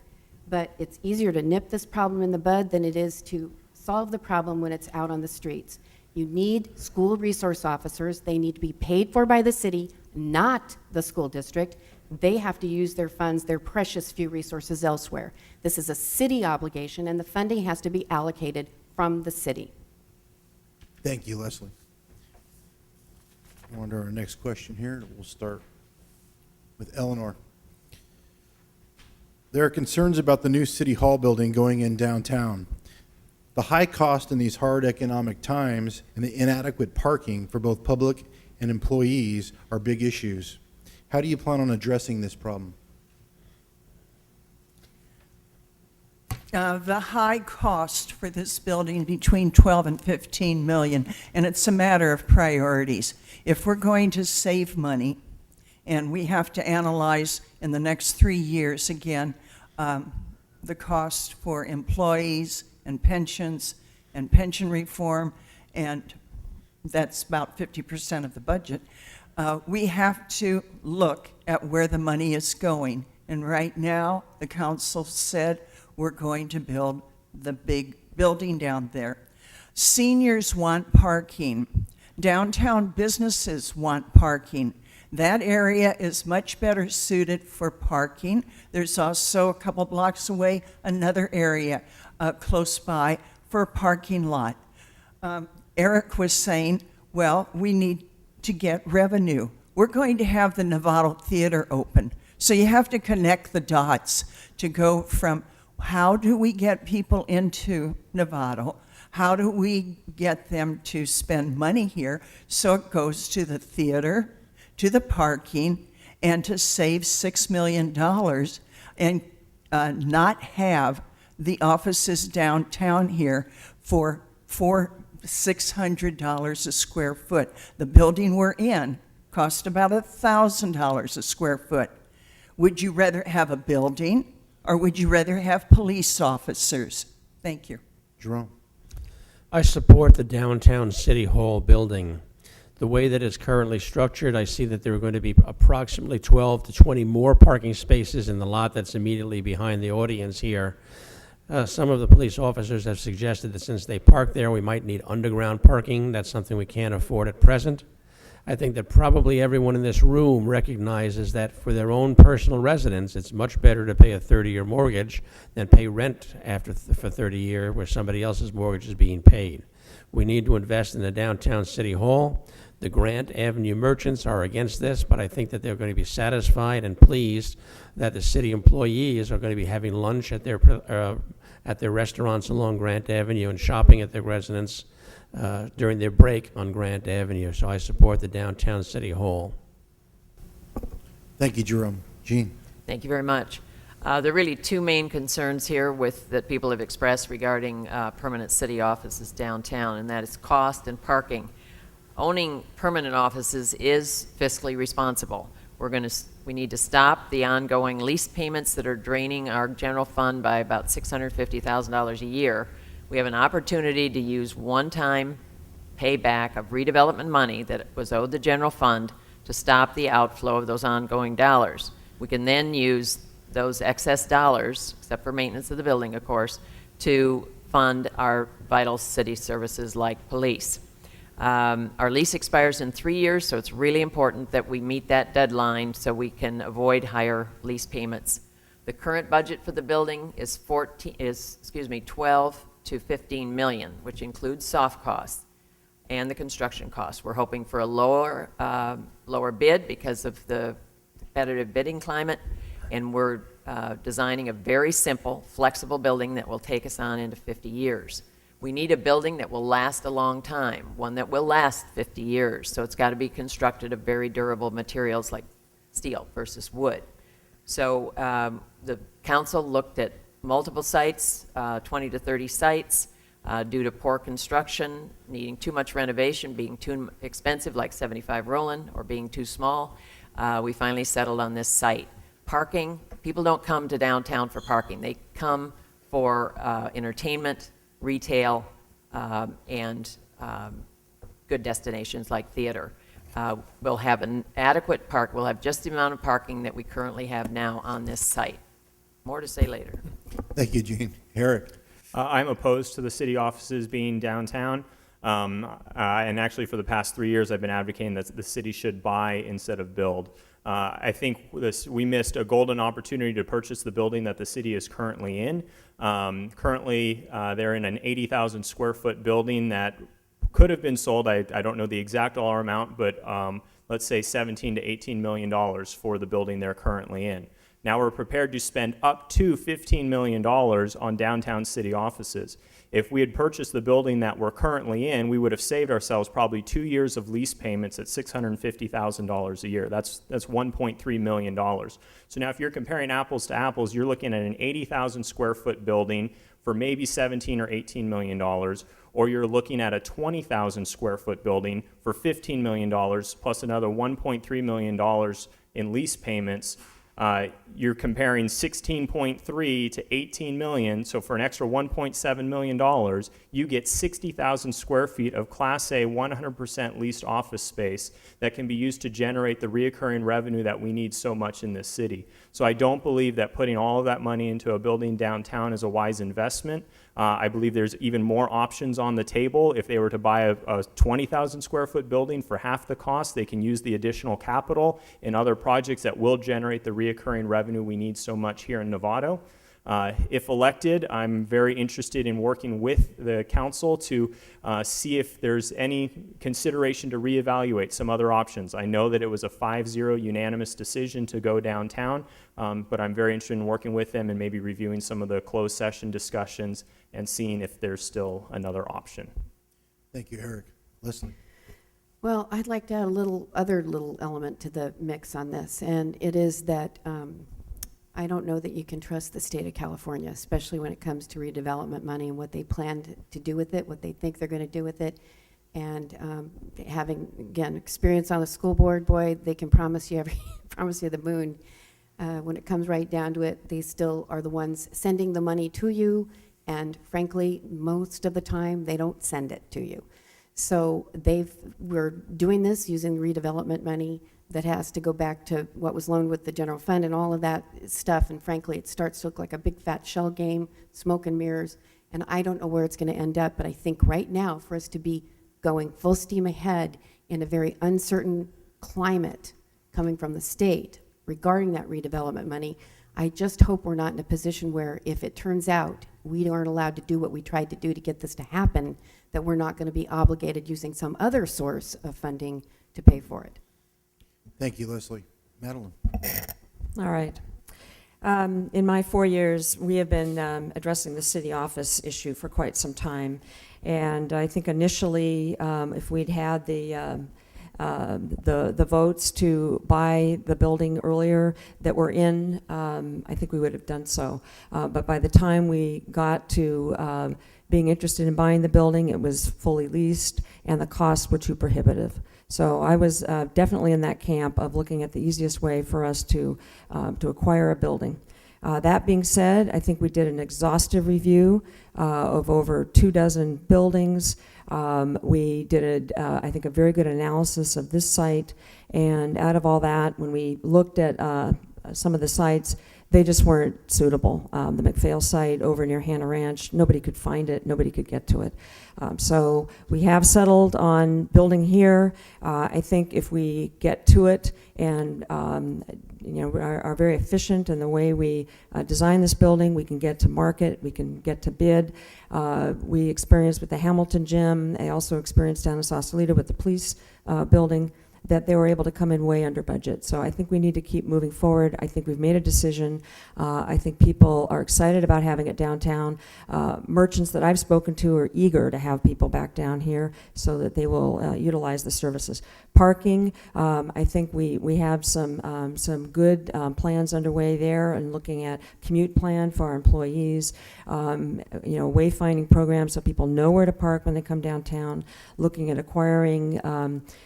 But it's easier to nip this problem in the bud than it is to solve the problem when it's out on the streets. You need school resource officers. They need to be paid for by the city, not the school district. They have to use their funds, their precious few resources elsewhere. This is a city obligation, and the funding has to be allocated from the city.
Thank you, Leslie. On to our next question here. We'll start with Eleanor. There are concerns about the new City Hall building going in downtown. The high cost in these hard economic times and the inadequate parking for both public and employees are big issues. How do you plan on addressing this problem?
The high cost for this building between 12 and 15 million, and it's a matter of priorities. If we're going to save money, and we have to analyze in the next 3 years again, the cost for employees and pensions and pension reform, and that's about 50% of the budget. We have to look at where the money is going. And right now, the council said we're going to build the big building down there. Seniors want parking. Downtown businesses want parking. That area is much better suited for parking. There's also a couple blocks away another area close by for a parking lot. Eric was saying, well, we need to get revenue. We're going to have the Novato Theater open. So you have to connect the dots to go from how do we get people into Novato? How do we get them to spend money here so it goes to the theater, to the parking, and to save $6 million and not have the offices downtown here for $600 a square foot. The building we're in cost about $1,000 a square foot. Would you rather have a building or would you rather have police officers? Thank you.
Jerome.
I support the downtown City Hall building. The way that it's currently structured, I see that there are going to be approximately 12 to 20 more parking spaces in the lot that's immediately behind the audience here. Some of the police officers have suggested that since they park there, we might need underground parking. That's something we can't afford at present. I think that probably everyone in this room recognizes that for their own personal residence, it's much better to pay a 30-year mortgage than pay rent for 30 years where somebody else's mortgage is being paid. We need to invest in the downtown City Hall. The Grant Avenue merchants are against this, but I think that they're going to be satisfied and pleased that the city employees are going to be having lunch at their restaurants along Grant Avenue and shopping at their residence during their break on Grant Avenue. So I support the downtown City Hall.
Thank you, Jerome. Jean.
Thank you very much. There are really two main concerns here that people have expressed regarding permanent city offices downtown, and that is cost and parking. Owning permanent offices is fiscally responsible. We need to stop the ongoing lease payments that are draining our general fund by about $650,000 a year. We have an opportunity to use one-time payback of redevelopment money that was owed the general fund to stop the outflow of those ongoing dollars. We can then use those excess dollars, except for maintenance of the building, of course, to fund our vital city services like police. Our lease expires in 3 years, so it's really important that we meet that deadline so we can avoid higher lease payments. The current budget for the building is 12 to 15 million, which includes soft costs and the construction costs. We're hoping for a lower bid because of the competitive bidding climate, and we're designing a very simple, flexible building that will take us on into 50 years. We need a building that will last a long time, one that will last 50 years. So it's got to be constructed of very durable materials like steel versus wood. So the council looked at multiple sites, 20 to 30 sites, due to poor construction, needing too much renovation, being too expensive like 75 Roland, or being too small. We finally settled on this site. Parking, people don't come to downtown for parking. They come for entertainment, retail, and good destinations like theater. We'll have an adequate park. We'll have just the amount of parking that we currently have now on this site. More to say later.
Thank you, Jean. Eric.
I'm opposed to the city offices being downtown. And actually for the past 3 years, I've been advocating that the city should buy instead of build. I think we missed a golden opportunity to purchase the building that the city is currently in. Currently, they're in an 80,000 square foot building that could have been sold. I don't know the exact dollar amount, but let's say $17 to $18 million for the building they're currently in. Now we're prepared to spend up to $15 million on downtown city offices. If we had purchased the building that we're currently in, we would have saved ourselves probably 2 years of lease payments at $650,000 a year. That's $1.3 million. So now if you're comparing apples to apples, you're looking at an 80,000 square foot building for maybe $17 or $18 million, or you're looking at a 20,000 square foot building for $15 million plus another $1.3 million in lease payments. You're comparing 16.3 to 18 million, so for an extra $1.7 million, you get 60,000 square feet of Class A 100% leased office space that can be used to generate the reoccurring revenue that we need so much in this city. So I don't believe that putting all of that money into a building downtown is a wise investment. I believe there's even more options on the table. If they were to buy a 20,000 square foot building for half the cost, they can use the additional capital in other projects that will generate the reoccurring revenue we need so much here in Novato. If elected, I'm very interested in working with the council to see if there's any consideration to reevaluate some other options. I know that it was a 5-0 unanimous decision to go downtown, but I'm very interested in working with them and maybe reviewing some of the closed session discussions and seeing if there's still another option.
Thank you, Eric. Leslie?
Well, I'd like to add a other little element to the mix on this, and it is that I don't know that you can trust the state of California, especially when it comes to redevelopment money and what they plan to do with it, what they think they're going to do with it. And having, again, experience on the school board, boy, they can promise you promise you the moon. When it comes right down to it, they still are the ones sending the money to you, and frankly, most of the time, they don't send it to you. So we're doing this using redevelopment money that has to go back to what was loaned with the general fund and all of that stuff, and frankly, it starts to look like a big fat shell game, smoke and mirrors, and I don't know where it's going to end up, but I think right now, for us to be going full steam ahead in a very uncertain climate coming from the state regarding that redevelopment money, I just hope we're not in a position where if it turns out we aren't allowed to do what we tried to do to get this to happen, that we're not going to be obligated using some other source of funding to pay for it.
Thank you, Leslie. Madeline?
All right. In my 4 years, we have been addressing the city office issue for quite some time. And I think initially, if we'd had the votes to buy the building earlier that we're in, I think we would have done so. But by the time we got to being interested in buying the building, it was fully leased and the costs were too prohibitive. So I was definitely in that camp of looking at the easiest way for us to acquire a building. That being said, I think we did an exhaustive review of over 24 buildings. We did, I think, a very good analysis of this site, and out of all that, when we looked at some of the sites, they just weren't suitable. The McPhail site over near Hannah Ranch, nobody could find it, nobody could get to it. So we have settled on building here. I think if we get to it and are very efficient in the way we design this building, we can get to market, we can get to bid. We experienced with the Hamilton Gym, I also experienced down in Sausalito with the police building, that they were able to come in way under budget. So I think we need to keep moving forward. I think we've made a decision. I think people are excited about having it downtown. Merchants that I've spoken to are eager to have people back down here so that they will utilize the services. Parking, I think we have some good plans underway there, and looking at commute plan for our employees, wayfinding programs so people know where to park when they come downtown, looking at acquiring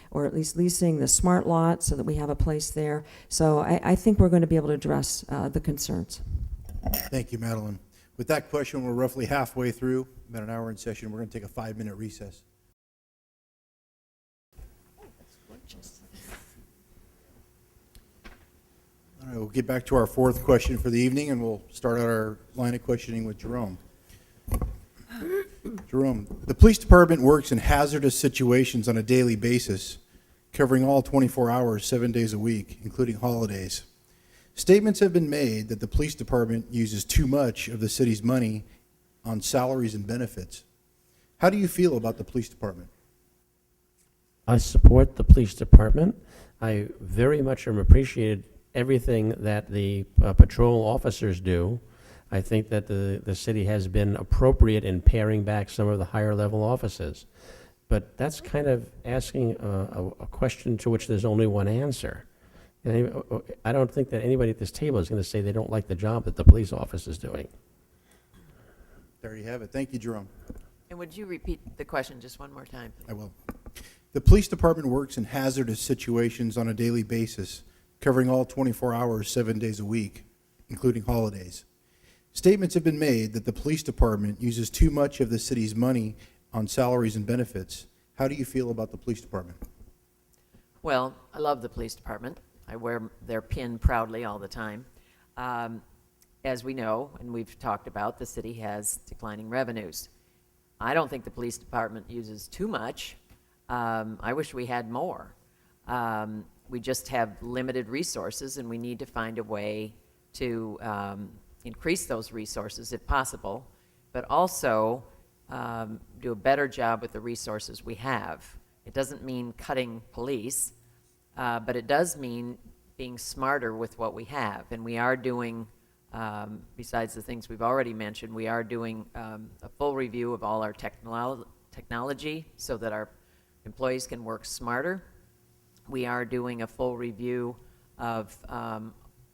or at least leasing the smart lot so that we have a place there. So I think we're going to be able to address the concerns.
Thank you, Madeline. With that question, we're roughly halfway through, about an hour in session. We're going to take a 5-minute recess. All right, we'll get back to our fourth question for the evening, and we'll start out our line of questioning with Jerome. Jerome, the police department works in hazardous situations on a daily basis, covering all 24 hours, 7 days a week, including holidays. Statements have been made that the police department uses too much of the city's money on salaries and benefits. How do you feel about the police department?
I support the police department. I very much am appreciated everything that the patrol officers do. I think that the city has been appropriate in paring back some of the higher level offices. But that's kind of asking a question to which there's only one answer. And I don't think that anybody at this table is going to say they don't like the job that the police office is doing.
There you have it. Thank you, Jerome.
And would you repeat the question just one more time?
I will. The police department works in hazardous situations on a daily basis, covering all 24 hours, 7 days a week, including holidays. Statements have been made that the police department uses too much of the city's money on salaries and benefits. How do you feel about the police department?
Well, I love the police department. I wear their pin proudly all the time. As we know, and we've talked about, the city has declining revenues. I don't think the police department uses too much. I wish we had more. We just have limited resources, and we need to find a way to increase those resources if possible, but also do a better job with the resources we have. It doesn't mean cutting police, but it does mean being smarter with what we have. And we are doing, besides the things we've already mentioned, we are doing a full review of all our technology so that our employees can work smarter. We are doing a full review of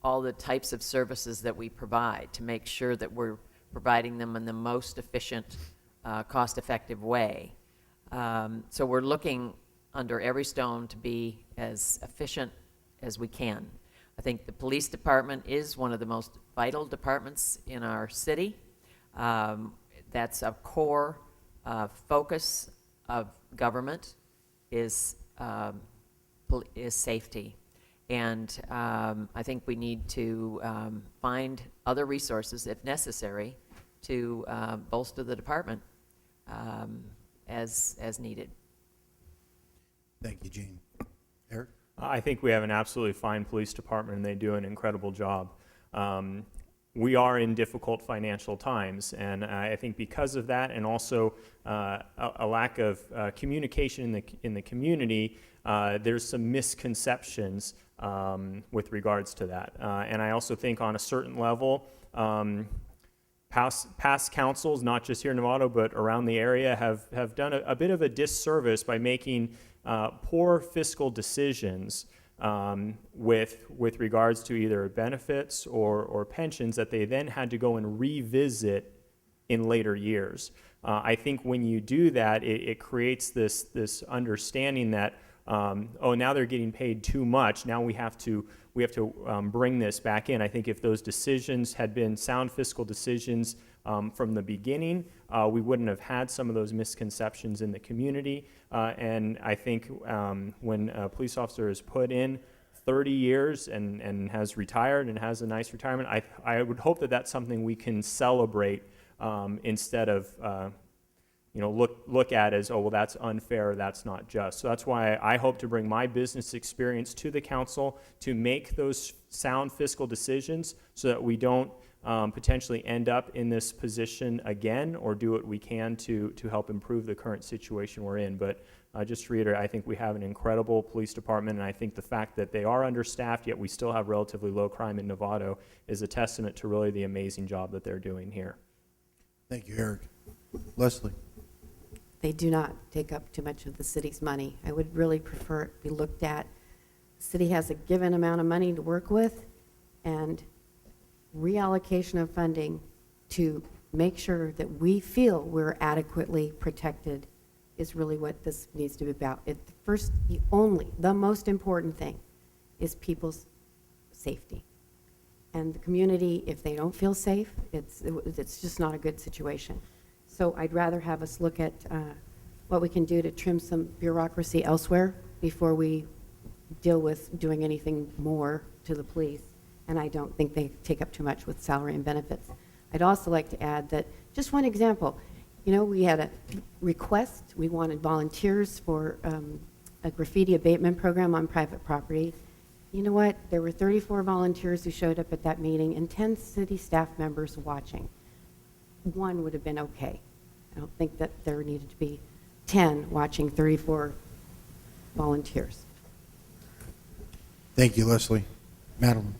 all the types of services that we provide to make sure that we're providing them in the most efficient, cost-effective way. So we're looking under every stone to be as efficient as we can. I think the police department is one of the most vital departments in our city. That's a core focus of government is safety. And I think we need to find other resources, if necessary, to bolster the department as needed.
Thank you, Gene. Eric?
I think we have an absolutely fine police department, and they do an incredible job. We are in difficult financial times, and I think because of that, and also a lack of communication in the community, there's some misconceptions with regards to that. And I also think on a certain level, past councils, not just here in Novato, but around the area, have done a bit of a disservice by making poor fiscal decisions with regards to either benefits or pensions that they then had to go and revisit in later years. I think when you do that, it creates this understanding that oh, now they're getting paid too much. Now we have to bring this back in. I think if those decisions had been sound fiscal decisions from the beginning, we wouldn't have had some of those misconceptions in the community. And I think when a police officer is put in 30 years and has retired and has a nice retirement, I would hope that that's something we can celebrate instead of look at as, oh, well, that's unfair, or that's not just. So that's why I hope to bring my business experience to the council to make those sound fiscal decisions so that we don't potentially end up in this position again, or do what we can to help improve the current situation we're in. But just to reiterate, I think we have an incredible police department, and I think the fact that they are understaffed, yet we still have relatively low crime in Novato, is a testament to really the amazing job that they're doing here.
Thank you, Eric. Leslie?
They do not take up too much of the city's money. I would really prefer it be looked at. The city has a given amount of money to work with, and reallocation of funding to make sure that we feel we're adequately protected is really what this needs to be about. The most important thing is people's safety. And the community, if they don't feel safe, it's just not a good situation. So I'd rather have us look at what we can do to trim some bureaucracy elsewhere before we deal with doing anything more to the police. And I don't think they take up too much with salary and benefits. I'd also like to add that, just one example, we had a request. We wanted volunteers for a graffiti abatement program on private property. You know what? There were 34 volunteers who showed up at that meeting and 10 city staff members watching. One would have been okay. I don't think that there needed to be 10 watching 34 volunteers.
Thank you, Leslie. Madeline?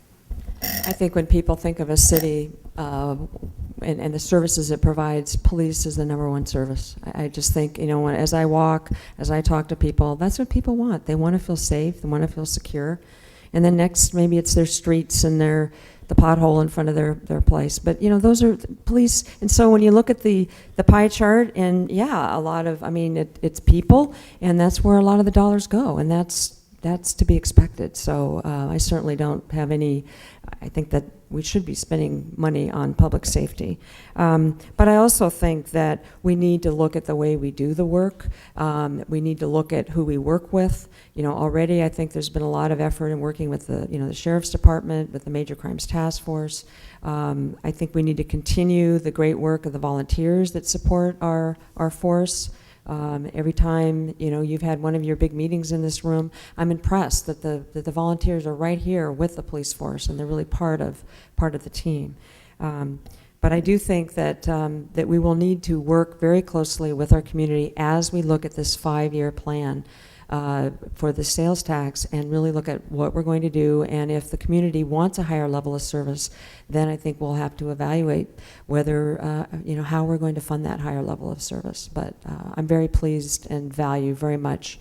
I think when people think of a city and the services it provides, police is the number one service. I just think, as I walk, as I talk to people, that's what people want. They want to feel safe. They want to feel secure. And then next, maybe it's their streets and the pothole in front of their place. But, those are police. And so when you look at the pie chart, and yeah, a lot of, it's people, and that's where a lot of the dollars go. And that's to be expected. So I certainly don't have I think that we should be spending money on public safety. But I also think that we need to look at the way we do the work. We need to look at who we work with. Already I think there's been a lot of effort in working with the Sheriff's Department, with the Major Crimes Task Force. I think we need to continue the great work of the volunteers that support our force. Every time you've had one of your big meetings in this room, I'm impressed that the volunteers are right here with the police force, and they're really part of the team. But I do think that, that we will need to work very closely with our community as we look at this 5-year plan for the sales tax and really look at what we're going to do. And if the community wants a higher level of service, then I think we'll have to evaluate whether, how we're going to fund that higher level of service. But I'm very pleased and value very much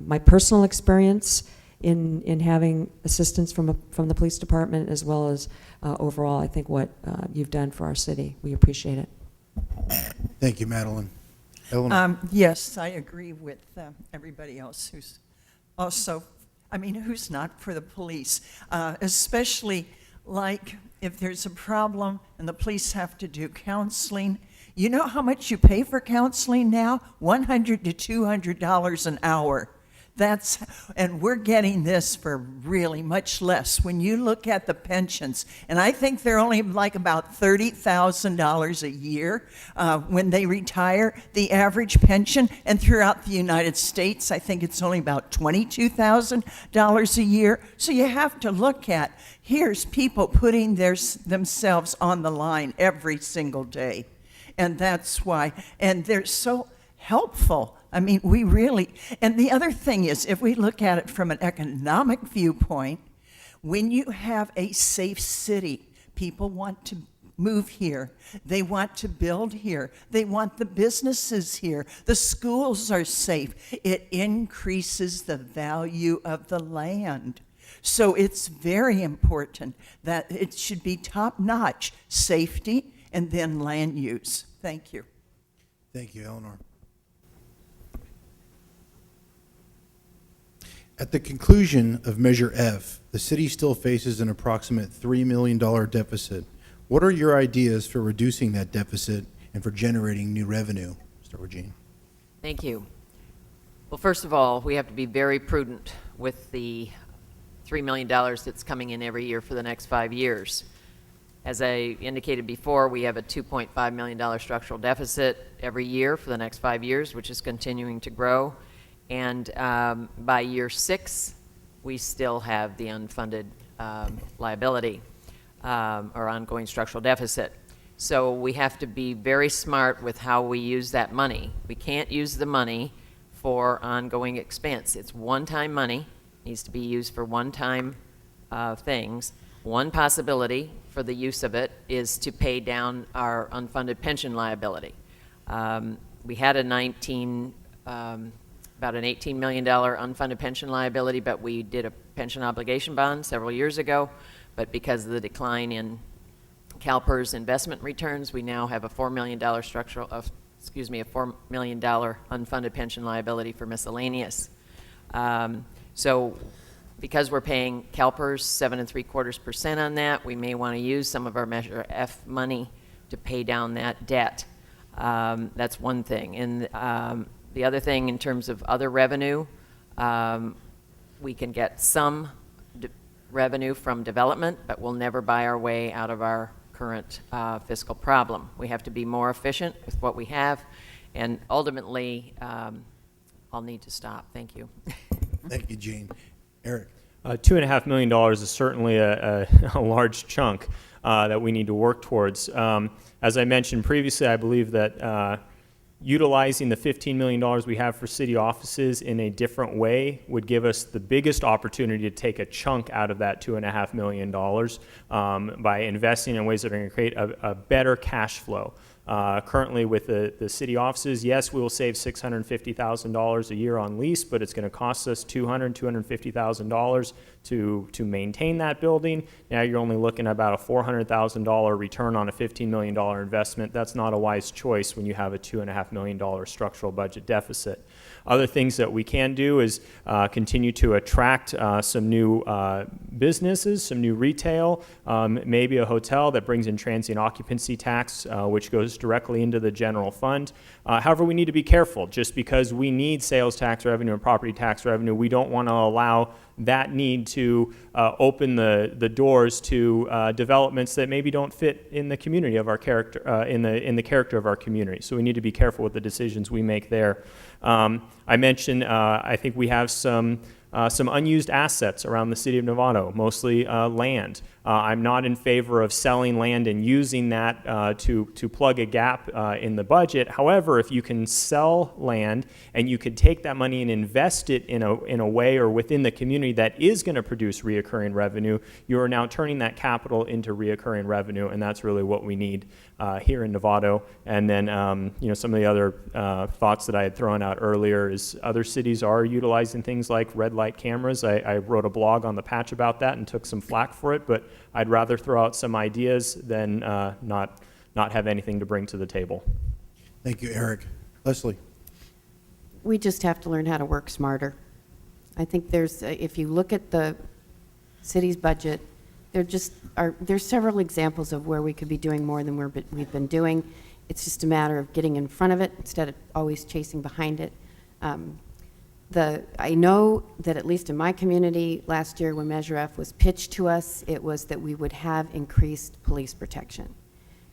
my personal experience in having assistance from the police department, as well as overall, I think what you've done for our city. We appreciate it.
Thank you, Madeline. Eleanor?
Yes, I agree with everybody else who's also, who's not for the police, especially like if there's a problem and the police have to do counseling. You know how much you pay for counseling now? $100 to $200 an hour. And we're getting this for really much less. When you look at the pensions, and I think they're only like about $30,000 a year when they retire, the average pension, and throughout the United States, I think it's only about $22,000 a year. So you have to look at, here's people putting themselves on the line every single day. And that's why, and they're so helpful. We really, and the other thing is, if we look at it from an economic viewpoint, when you have a safe city, people want to move here. They want to build here. They want the businesses here. The schools are safe. It increases the value of the land. So it's very important that it should be top-notch, safety and then land use. Thank you.
Thank you, Eleanor. At the conclusion of Measure F, the city still faces an approximate $3 million deficit. What are your ideas for reducing that deficit and for generating new revenue? Start with Jean.
Thank you. Well, first of all, we have to be very prudent with the $3 million that's coming in every year for the next 5 years. As I indicated before, we have a $2.5 million structural deficit every year for the next 5 years, which is continuing to grow. And by year 6, we still have the unfunded liability or ongoing structural deficit. So we have to be very smart with how we use that money. We can't use the money for ongoing expense. It's one-time money, needs to be used for one-time things. One possibility for the use of it is to pay down our unfunded pension liability. We had about an $18 million unfunded pension liability, but we did a pension obligation bond several years ago. But because of the decline in CalPERS investment returns, we now have a $4 million a $4 million unfunded pension liability for miscellaneous. So because we're paying CalPERS 7.75% on that, we may want to use some of our Measure F money to pay down that debt. That's one thing. And the other thing, in terms of other revenue, we can get some revenue from development, but we'll never buy our way out of our current fiscal problem. We have to be more efficient with what we have, and ultimately, I'll need to stop. Thank you.
Thank you, Jean. Eric?
$2.5 million is certainly a large chunk that we need to work towards. As I mentioned previously, I believe that utilizing the $15 million we have for city offices in a different way would give us the biggest opportunity to take a chunk out of that $2.5 million by investing in ways that are going to create a better cash flow. Currently with the city offices, yes, we will save $650,000 a year on lease, but it's going to cost us $250,000 to maintain that building. Now you're only looking at about a $400,000 return on a $15 million investment. That's not a wise choice when you have a $2.5 million structural budget deficit. Other things that we can do is continue to attract some new businesses, some new retail, maybe a hotel that brings in transient occupancy tax, which goes directly into the general fund. However, we need to be careful. Just because we need sales tax revenue and property tax revenue, we don't want to allow that need to open the doors to developments that maybe don't fit in the community of our character, in the character of our community. So we need to be careful with the decisions we make there. I mentioned, I think we have some some unused assets around the city of Novato, mostly land. I'm not in favor of selling land and using that to plug a gap in the budget. However, if you can sell land and you could take that money and invest it in a way or within the community that is going to produce reoccurring revenue, you are now turning that capital into reoccurring revenue, and that's really what we need here in Novato. And then, some of the other thoughts that I had thrown out earlier is other cities are utilizing things like red light cameras. I wrote a blog on the Patch about that and took some flack for it, but I'd rather throw out some ideas than not have anything to bring to the table.
Thank you, Eric. Leslie?
We just have to learn how to work smarter. I think if you look at the city's budget, there's several examples of where we could be doing more than we've been doing. It's just a matter of getting in front of it instead of always chasing behind it. I know that at least in my community last year when Measure F was pitched to us, it was that we would have increased police protection.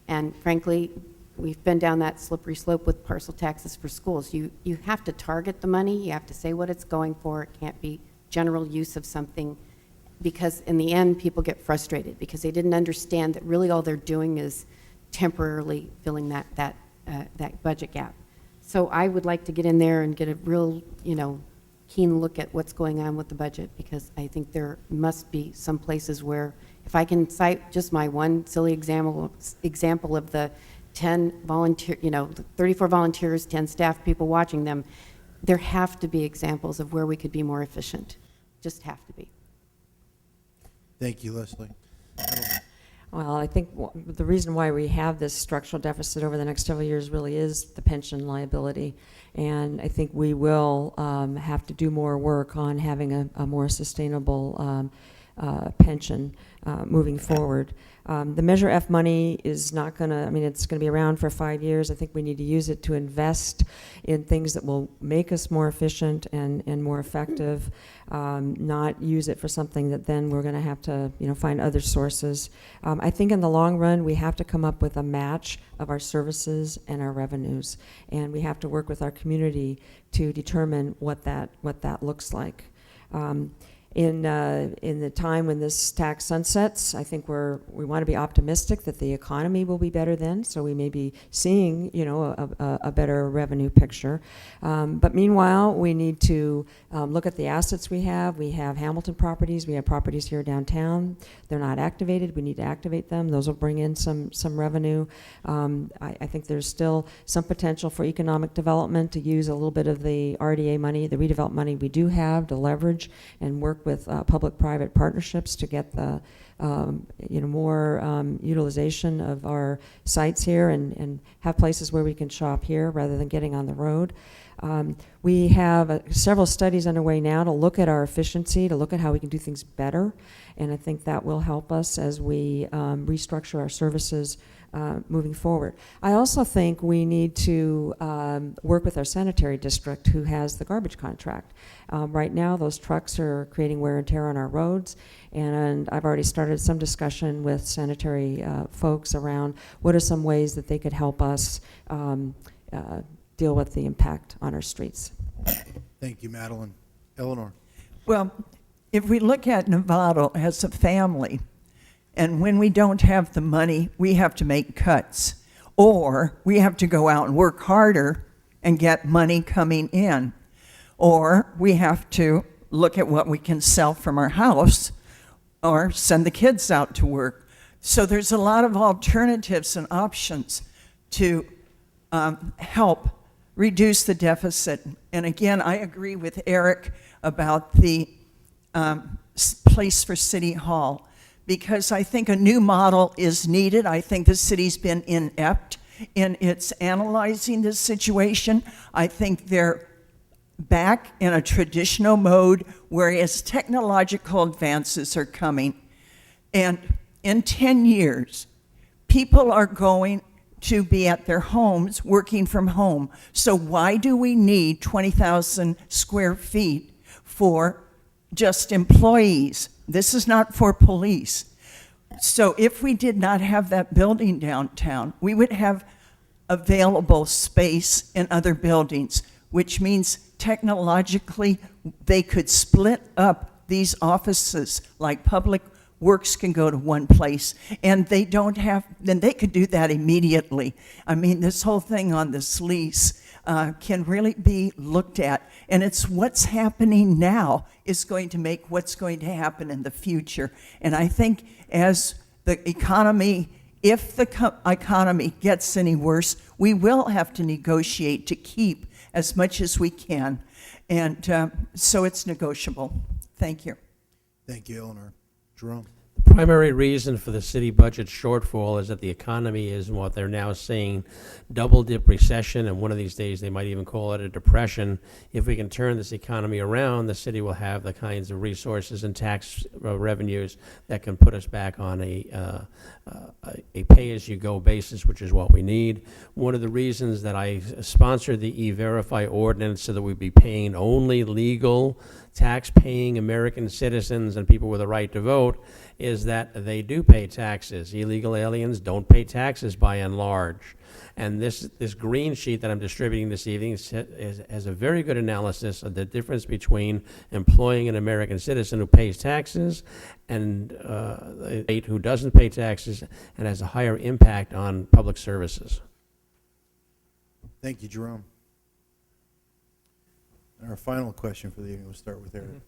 And frankly, we've been down that slippery slope with parcel taxes for schools. You have to target the money. You have to say what it's going for. It can't be general use of something, because in the end, people get frustrated because they didn't understand that really all they're doing is temporarily filling that budget gap. So I would like to get in there and get a real, keen look at what's going on with the budget, because I think there must be some places where, if I can cite just my one silly example of the 10 volunteer, the 34 volunteers, 10 staff people watching them, there have to be examples of where we could be more efficient. Just have to be.
Thank you, Leslie.
Well, I think the reason why we have this structural deficit over the next several years really is the pension liability. And I think we will have to do more work on having a more sustainable pension moving forward. The Measure F money is not going to, it's going to be around for 5 years. I think we need to use it to invest in things that will make us more efficient and more effective, not use it for something that then we're going to have to, find other sources. I think in the long run, we have to come up with a match of our services and our revenues, and we have to work with our community to determine what that looks like. In the time when this tax sunsets, I think we want to be optimistic that the economy will be better then, so we may be seeing, a better revenue picture. But meanwhile, we need to look at the assets we have. We have Hamilton properties. We have properties here downtown. They're not activated. We need to activate them. Those will bring in some revenue. I think there's still some potential for economic development to use a little bit of the RDA money, the redevelopment money we do have, to leverage and work with public-private partnerships to get the more utilization of our sites here and have places where we can shop here rather than getting on the road. We have several studies underway now to look at our efficiency, to look at how we can do things better, and I think that will help us as we restructure our services moving forward. I also think we need to work with our sanitary district, who has the garbage contract. Right now, those trucks are creating wear and tear on our roads, and I've already started some discussion with sanitary folks around what are some ways that they could help us deal with the impact on our streets.
Thank you, Madeline. Eleanor?
Well, if we look at Novato as a family, and when we don't have the money, we have to make cuts, or we have to go out and work harder and get money coming in, or we have to look at what we can sell from our house or send the kids out to work. So there's a lot of alternatives and options to help reduce the deficit. And again, I agree with Eric about the place for City Hall, because I think a new model is needed. I think the city's been inept in its analyzing this situation. I think they're back in a traditional mode, whereas technological advances are coming. And in 10 years, people are going to be at their homes working from home. So why do we need 20,000 square feet for just employees? This is not for police. So if we did not have that building downtown, we would have available space in other buildings. which means technologically they could split up these offices, like Public Works can go to one place, and they don't have, then they could do that immediately. I mean, this whole thing on this lease can really be looked at, and it's what's happening now is going to make what's going to happen in the future. And I think as the economy, if the economy gets any worse, we will have to negotiate to keep as much as we can. And so it's negotiable. Thank you.
Thank you, Eleanor. Jerome?
The primary reason for the city budget shortfall is that the economy is what they're now seeing, double-dip recession, and one of these days they might even call it a depression. If we can turn this economy around, the city will have the kinds of resources and tax revenues that can put us back on a pay-as-you-go basis, which is what we need. One of the reasons that I sponsored the E-Verify ordinance so that we'd be paying only legal, tax-paying American citizens and people with a right to vote is that they do pay taxes. Illegal aliens don't pay taxes by and large. And this green sheet that I'm distributing this evening has a very good analysis of the difference between employing an American citizen who pays taxes and a state who doesn't pay taxes and has a higher impact on public services.
Thank you, Jerome. And our final question for the evening, we'll start with Eric.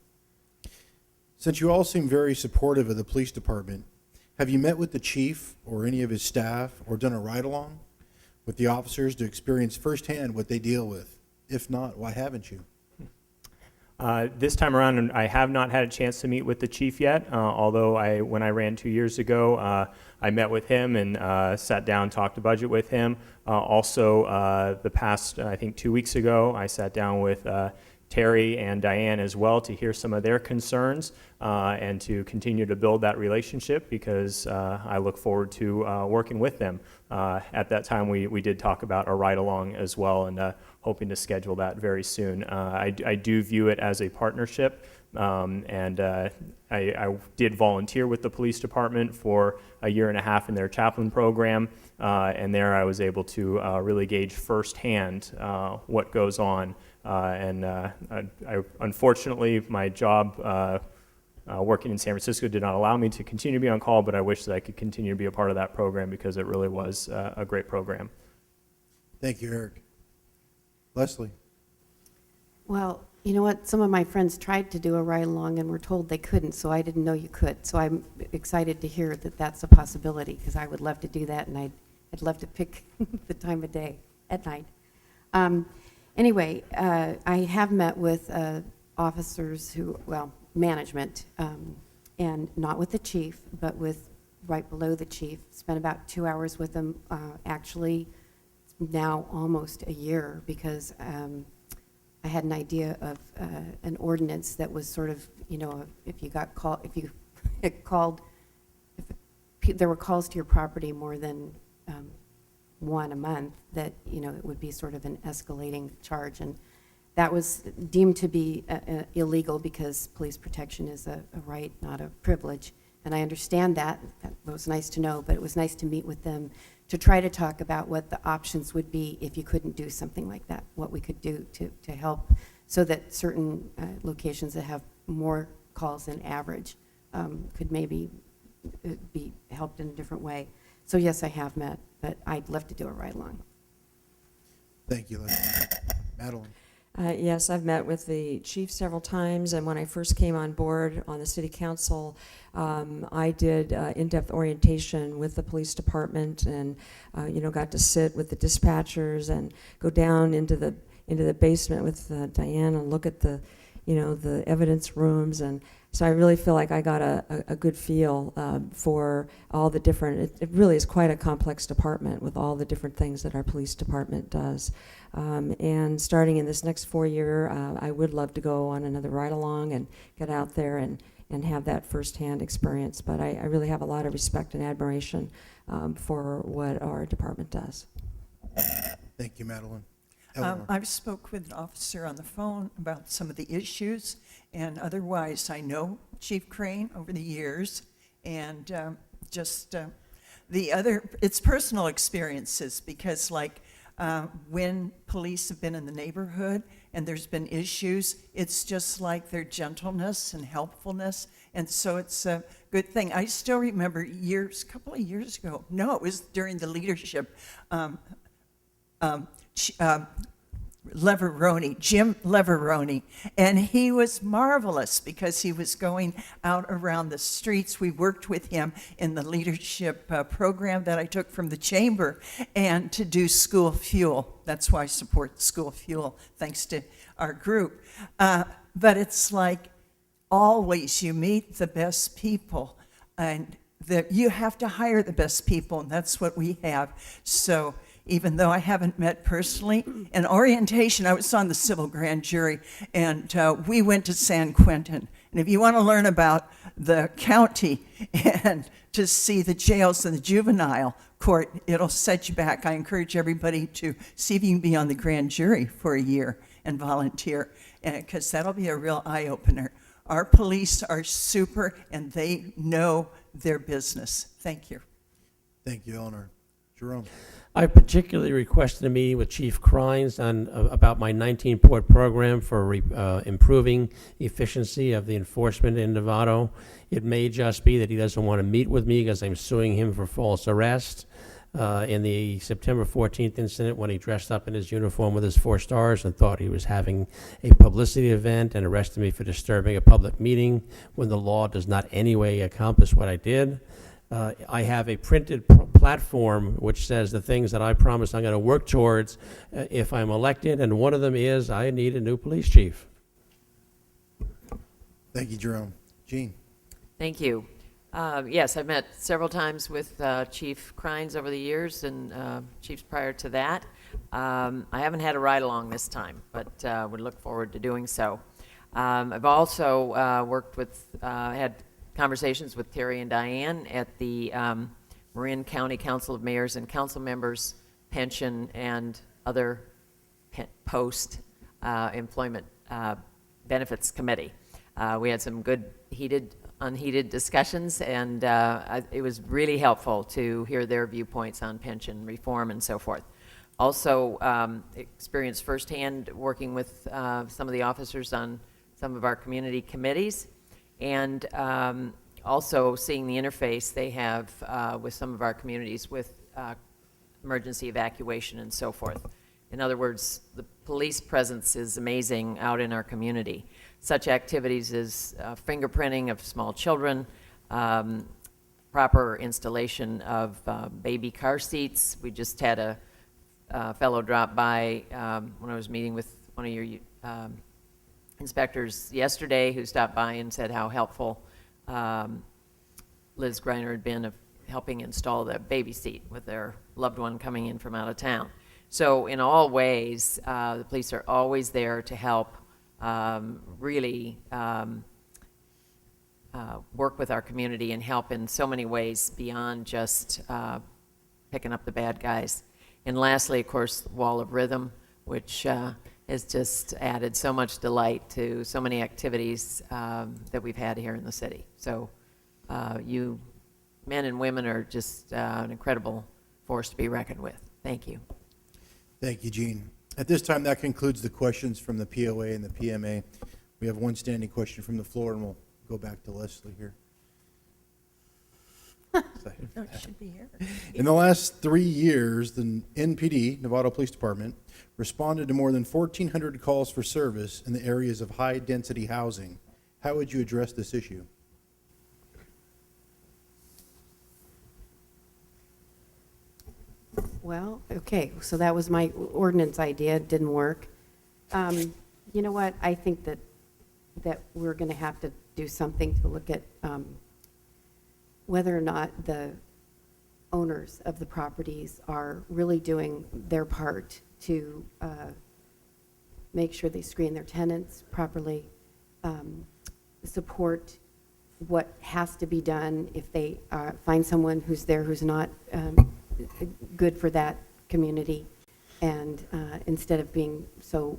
Since you all seem very supportive of the police department, have you met with the chief or any of his staff or done a ride-along with the officers to experience firsthand what they deal with? If not, why haven't you?
This time around, I have not had a chance to meet with the chief yet, although when I ran 2 years ago, I met with him and sat down, talked to budget with him. Also, the past, I think 2 weeks ago, I sat down with Terry and Diane as well to hear some of their concerns and to continue to build that relationship because I look forward to working with them. At that time, we did talk about a ride-along as well and hoping to schedule that very soon. I do view it as a partnership, and I did volunteer with the police department for a year and a half in their chaplain program, and there I was able to really gauge firsthand what goes on. Unfortunately, my job working in San Francisco did not allow me to continue to be on call, but I wish that I could continue to be a part of that program because it really was a great program.
Thank you, Eric. Leslie?
Well, you know what? Some of my friends tried to do a ride-along and were told they couldn't, so I didn't know you could. So I'm excited to hear that that's a possibility because I would love to do that, and I'd love to pick the time of day at night. Anyway, I have met with officers management, and not with the chief, but with right below the chief. Spent about 2 hours with them, actually now almost a year, because I had an idea of an ordinance that was sort of, if you got called, if there were calls to your property more than one a month, that it would be sort of an escalating charge, and that was deemed to be illegal because police protection is a right, not a privilege. And I understand that. That was nice to know, but it was nice to meet with them to try to talk about what the options would be if you couldn't do something like that, what we could do to help so that certain locations that have more calls than average could maybe be helped in a different way. So yes, I have met, but I'd love to do a ride-along.
Thank you, Leslie. Madeline?
Yes, I've met with the chief several times, and when I first came on board on the city council, I did in-depth orientation with the police department, and got to sit with the dispatchers and go down into the basement with Diane and look at the evidence rooms, and so I really feel like I got a good feel for all the different. It really is quite a complex department with all the different things that our police department does. And starting in this next 4-year, I would love to go on another ride-along and get out there and have that firsthand experience. But I really have a lot of respect and admiration for what our department does.
Thank you, Madeline.
I've spoke with an officer on the phone about some of the issues, and otherwise I know Chief Crane over the years, and it's personal experiences because, like, when police have been in the neighborhood and there's been issues, it's just like their gentleness and helpfulness. And so it's a good thing. I still remember a couple of years ago, no, it was during the leadership, Jim Leveroni, and he was marvelous because he was going out around the streets. We worked with him in the leadership program that I took from the chamber and to do school fuel. That's why I support school fuel, thanks to our group. But it's like always you meet the best people, and you have to hire the best people, and that's what we have. So even though I haven't met personally, in orientation, I was on the civil grand jury, and we went to San Quentin. And if you want to learn about the county and to see the jails and the juvenile court, it'll set you back. I encourage everybody to see if you can be on the grand jury for a year and volunteer, because that'll be a real eye-opener. Our police are super, and they know their business. Thank you.
Thank you, Eleanor. Jerome.
I particularly requested a meeting with Chief Crines about my 19-port program for improving efficiency of the enforcement in Novato. It may just be that he doesn't want to meet with me because I'm suing him for false arrest. In the September 14th incident, when he dressed up in his uniform with his 4 stars and thought he was having a publicity event and arrested me for disturbing a public meeting when the law does not anyway accomplish what I did. I have a printed platform which says the things that I promise I'm going to work towards if I'm elected, and one of them is I need a new police chief.
Thank you, Jerome. Jean.
Thank you. Yes, I've met several times with Chief Crines over the years and chiefs prior to that. I haven't had a ride-along this time, but would look forward to doing so. I've also worked with, had conversations with Terry and Diane at the Marin County Council of Mayors and Council Members Pension and other post-employment benefits committee. We had some good unheated discussions, and it was really helpful to hear their viewpoints on pension reform and so forth. Also experienced firsthand working with some of the officers on some of our community committees, and also seeing the interface they have with some of our communities with emergency evacuation and so forth. In other words, the police presence is amazing out in our community. Such activities as fingerprinting of small children, proper installation of baby car seats. We just had a fellow drop by when I was meeting with one of your inspectors yesterday, who stopped by and said how helpful Liz Greiner had been of helping install the baby seat with their loved one coming in from out of town. So in all ways, the police are always there to help really work with our community and help in so many ways beyond just picking up the bad guys. And lastly, of course, Wall of Rhythm, which has just added so much delight to so many activities that we've had here in the city. So you men and women are just an incredible force to be reckoned with. Thank you.
Thank you, Jean. At this time, that concludes the questions from the POA and the PMA. We have one standing question from the floor, and we'll go back to Leslie here.
No, it should be here.
In the last 3 years, the NPD, Novato Police Department, responded to more than 1,400 calls for service in the areas of high-density housing. How would you address this issue?
Well, okay, so that was my ordinance idea. It didn't work. You know what? I think that we're going to have to do something to look at whether or not the owners of the properties are really doing their part to make sure they screen their tenants properly, support what has to be done if they find someone who's there who's not good for that community, and instead of being so,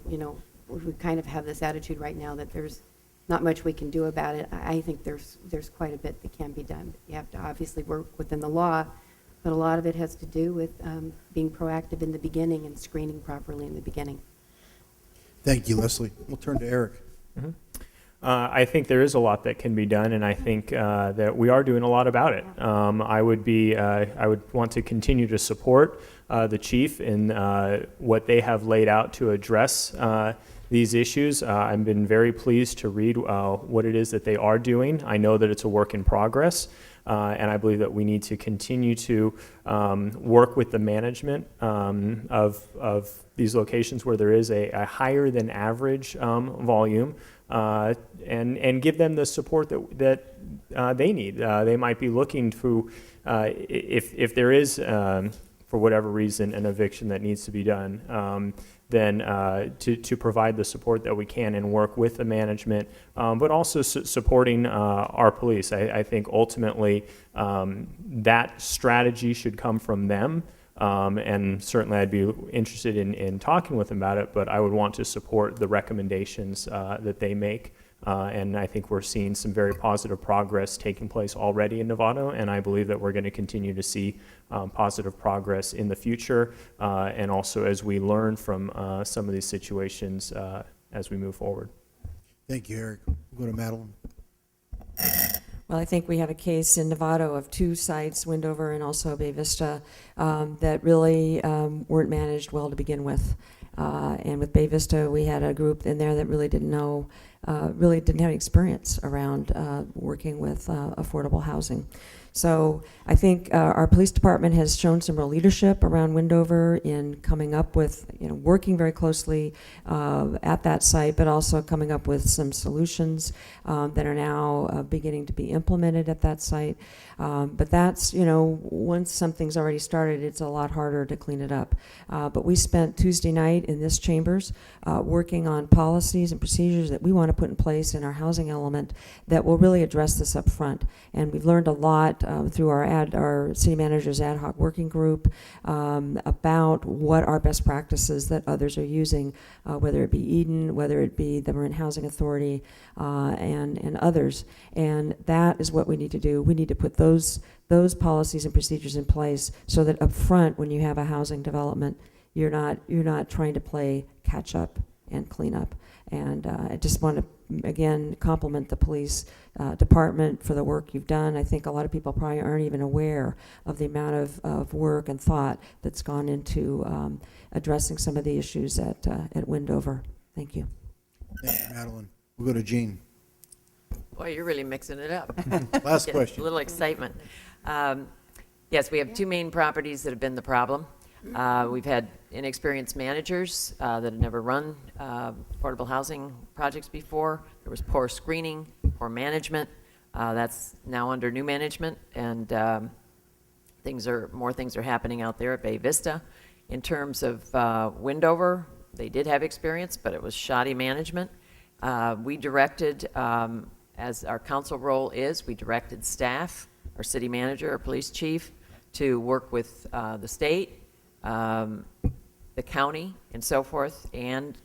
we kind of have this attitude right now that there's not much we can do about it. I think there's quite a bit that can be done. You have to obviously work within the law, But a lot of it has to do with being proactive in the beginning and screening properly in the beginning.
Thank you, Leslie. We'll turn to Eric.
I think there is a lot that can be done, and I think that we are doing a lot about it. I would want to continue to support the chief in what they have laid out to address these issues. I've been very pleased to read what it is that they are doing. I know that it's a work in progress, and I believe that we need to continue to work with the management of these locations where there is a higher than average volume, and give them the support that they need. They might be looking to, if there is, for whatever reason, an eviction that needs to be done, then to provide the support that we can and work with the management, but also supporting our police. I think ultimately that strategy should come from them. And certainly I'd be interested in talking with them about it, but I would want to support the recommendations that they make. And I think we're seeing some very positive progress taking place already in Novato, and I believe that we're going to continue to see positive progress in the future, and also as we learn from some of these situations as we move forward.
Thank you, Eric. We'll go to Madeline.
Well, I think we have a case in Novato of two sites, Windover and also Bay Vista, that really weren't managed well to begin with. And with Bay Vista, we had a group in there that really didn't know, really didn't have experience around working with affordable housing. So I think our police department has shown some real leadership around Windover in coming up with, working very closely at that site, but also coming up with some solutions that are now beginning to be implemented at that site. But that's, once something's already started, it's a lot harder to clean it up. But we spent Tuesday night in this chambers working on policies and procedures that we want to put in place in our housing element that will really address this up front. And we've learned a lot through our city manager's ad hoc working group about what are best practices that others are using, whether it be Eden, whether it be the Marin Housing Authority, and others. And that is what we need to do. We need to put those policies and procedures in place so that up front, when you have a housing development, you're not trying to play catch up and clean up. And I just want to again compliment the police department for the work you've done. I think a lot of people probably aren't even aware of the amount of work and thought that's gone into addressing some of the issues at Windover. Thank you.
Thank you, Madeline. We'll go to Jean.
Boy, you're really mixing it up.
Last
Get
question.
A little excitement. Yes, we have two main properties that have been the problem. We've had inexperienced managers that have never run affordable housing projects before. There was poor screening, poor management. That's now under new management, and more things are happening out there at Bay Vista. In terms of Windover, they did have experience, but it was shoddy management. We directed, as our council role is, we directed staff, our city manager, our police chief, to work with the state, the county, and so forth, and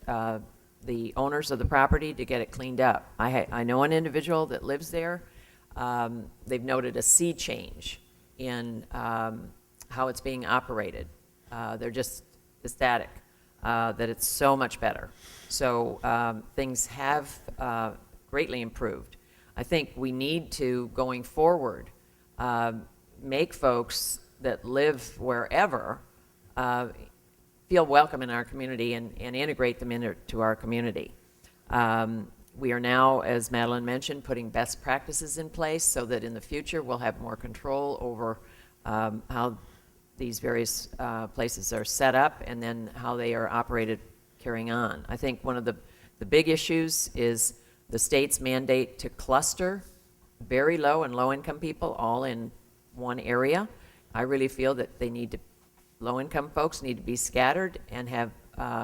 the owners of the property to get it cleaned up. I know an individual that lives there. They've noted a sea change in how it's being operated. They're just ecstatic that it's so much better. So things have greatly improved. I think we need to, going forward, make folks that live wherever feel welcome in our community and integrate them into our community. We are now, as Madeline mentioned, putting best practices in place so that in the future we'll have more control over how these various places are set up and then how they are operated carrying on. I think one of the big issues is the state's mandate to cluster very low and low income people all in one area. I really feel that low income folks need to be scattered and have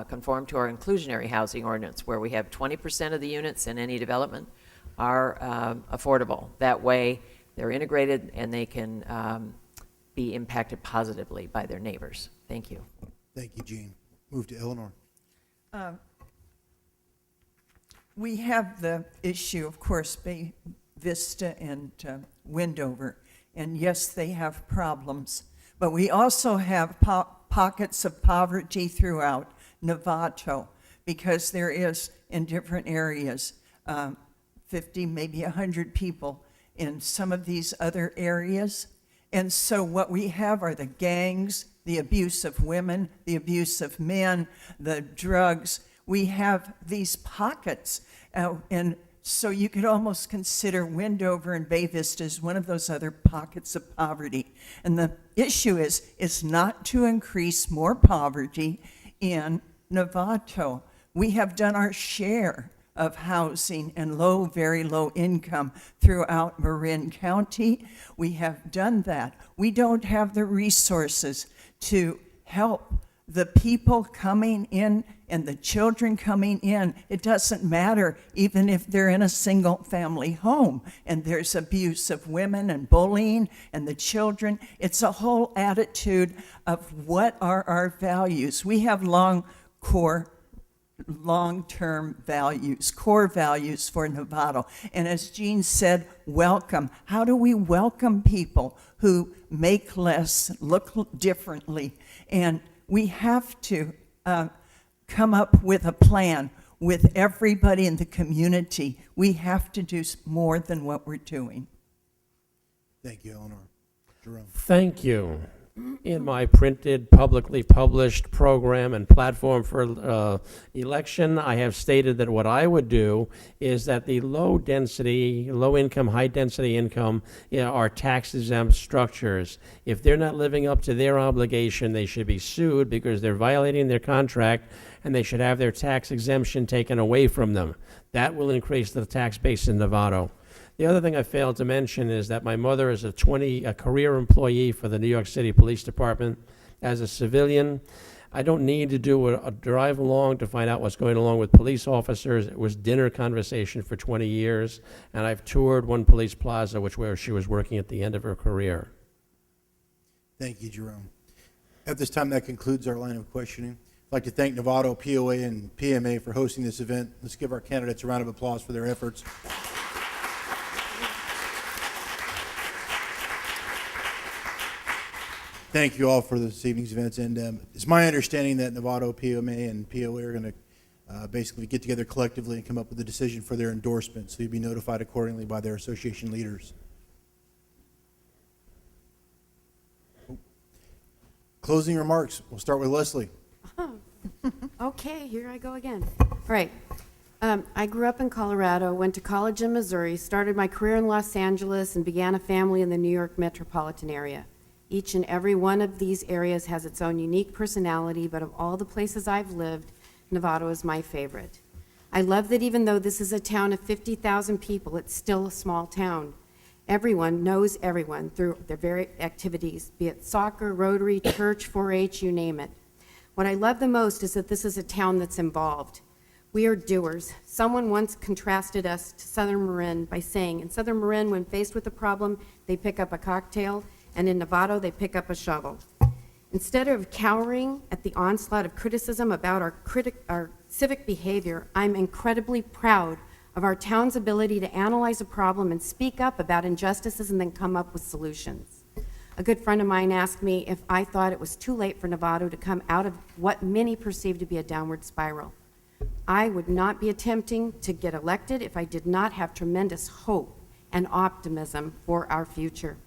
conform to our inclusionary housing ordinance, where we have 20% of the units in any development are affordable. That way they're integrated and they can be impacted positively by their neighbors. Thank you.
Thank you, Jean. Move to Eleanor.
We have the issue, of course, Bay Vista and Windover, and yes, they have problems. but we also have pockets of poverty throughout Novato, because there is, in different areas, 50, maybe 100 people in some of these other areas. And so what we have are the gangs, the abuse of women, the abuse of men, the drugs. We have these pockets, and so you could almost consider Wendover and Bay Vista as one of those other pockets of poverty. And the issue is not to increase more poverty in Novato. We have done our share of housing and low, very low income throughout Marin County. We have done that. We don't have the resources to help the people coming in and the children coming in. It doesn't matter even if they're in a single family home and there's abuse of women and bullying and the children. It's a whole attitude of what are our values. We have long-term values, core values for Novato. And as Jean said, welcome. How do we welcome people who make less, look differently? And we have to come up with a plan with everybody in the community. We have to do more than what we're doing.
Thank you, Eleanor. Jerome.
Thank you. In my printed, publicly published program and platform for election, I have stated that what I would do is that the low income, high density income are tax exempt structures. If they're not living up to their obligation, they should be sued because they're violating their contract, and they should have their tax exemption taken away from them. That will increase the tax base in Novato. The other thing I failed to mention is that my mother is a career employee for the New York City Police Department. As a civilian, I don't need to do a drive along to find out what's going along with police officers. It was dinner conversation for 20 years, and I've toured one police plaza where she was working at the end of her career.
Thank you, Jerome. At this time, that concludes our line of questioning. I'd like to thank Novato, POA, and PMA for hosting this event. Let's give our candidates a round of applause for their efforts. Thank you all for this evening's events, and it's my understanding that Novato, PMA, and POA are going to basically get together collectively and come up with a decision for their endorsement, so you'll be notified accordingly by their association leaders. Closing remarks. We'll start with Leslie.
Okay, here I go again. All right. I grew up in Colorado, went to college in Missouri, started my career in Los Angeles, and began a family in the New York metropolitan area. Each and every one of these areas has its own unique personality, but of all the places I've lived, Novato is my favorite. I love that even though this is a town of 50,000 people, it's still a small town. Everyone knows everyone through their very activities, be it soccer, Rotary, church, 4-H, you name it. What I love the most is that this is a town that's involved. We are doers. Someone once contrasted us to Southern Marin by saying, in Southern Marin, when faced with a problem, they pick up a cocktail, and in Novato, they pick up a shovel. Instead of cowering at the onslaught of criticism about our civic behavior, I'm incredibly proud of our town's ability to analyze a problem and speak up about injustices and then come up with solutions. A good friend of mine asked me if I thought it was too late for Novato to come out of what many perceive to be a downward spiral. I would not be attempting to get elected if I did not have tremendous hope and optimism for our future.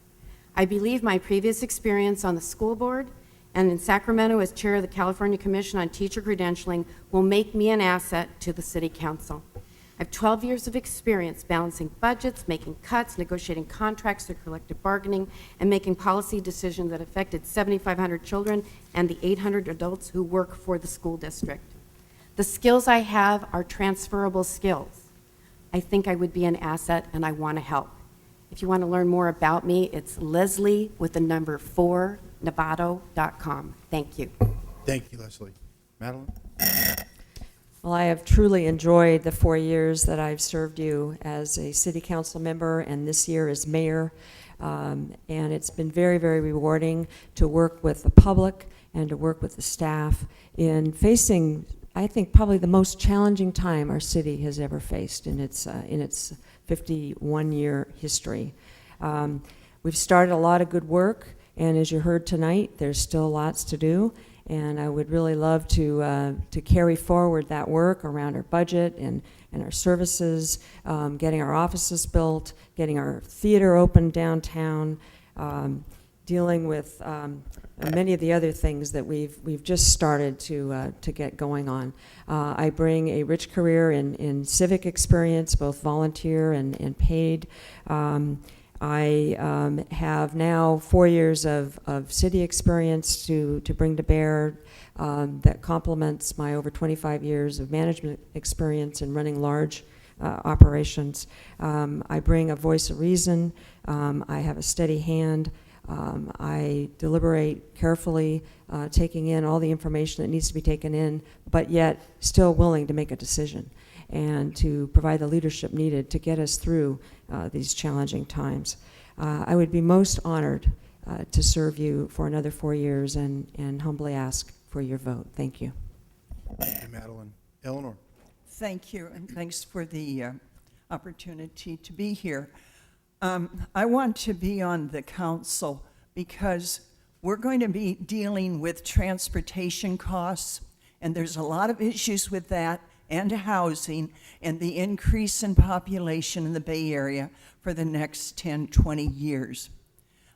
I believe my previous experience on the school board and in Sacramento as chair of the California Commission on Teacher Credentialing will make me an asset to the City Council. I have 12 years of experience balancing budgets, making cuts, negotiating contracts through collective bargaining, and making policy decisions that affected 7,500 children and the 800 adults who work for the school district. The skills I have are transferable skills. I think I would be an asset, and I want to help. If you want to learn more about me, it's Leslie with the number 4, Novato.com. Thank you.
Thank you, Leslie. Madeline?
Well, I have truly enjoyed the 4 years that I've served you as a city council member and this year as mayor. And it's been very, very rewarding to work with the public and to work with the staff in facing, I think, probably the most challenging time our city has ever faced in its 51-year history. We've started a lot of good work, And as you heard tonight, there's still lots to do, and I would really love to carry forward that work around our budget and our services, getting our offices built, getting our theater open downtown, dealing with many of the other things that we've just started to get going on. I bring a rich career in civic experience, both volunteer and paid. I have now 4 years of city experience to bring to bear that complements my over 25 years of management experience in running large operations. I bring a voice of reason. I have a steady hand. I deliberate carefully, taking in all the information that needs to be taken in, but yet still willing to make a decision and to provide the leadership needed to get us through these challenging times. I would be most honored to serve you for another 4 years and humbly ask for your vote. Thank you.
Thank you, Madeline. Eleanor?
Thank you, and thanks for the opportunity to be here. I want to be on the council because we're going to be dealing with transportation costs, and there's a lot of issues with that, and housing, and the increase in population in the Bay Area for the next 10, 20 years.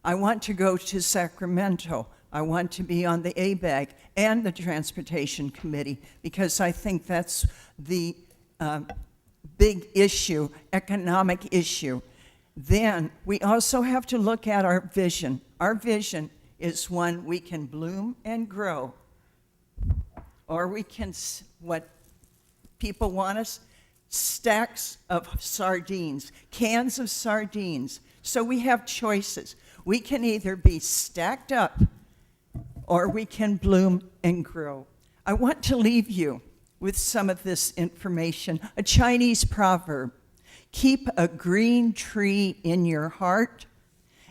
I want to go to Sacramento. I want to be on the ABAG and the Transportation Committee because I think that's the big issue, economic issue. Then we also have to look at our vision. Our vision is one we can bloom and grow, or we can, what people want us, stacks of sardines, cans of sardines. So we have choices. We can either be stacked up or we can bloom and grow. I want to leave you with some of this information. A Chinese proverb: keep a green tree in your heart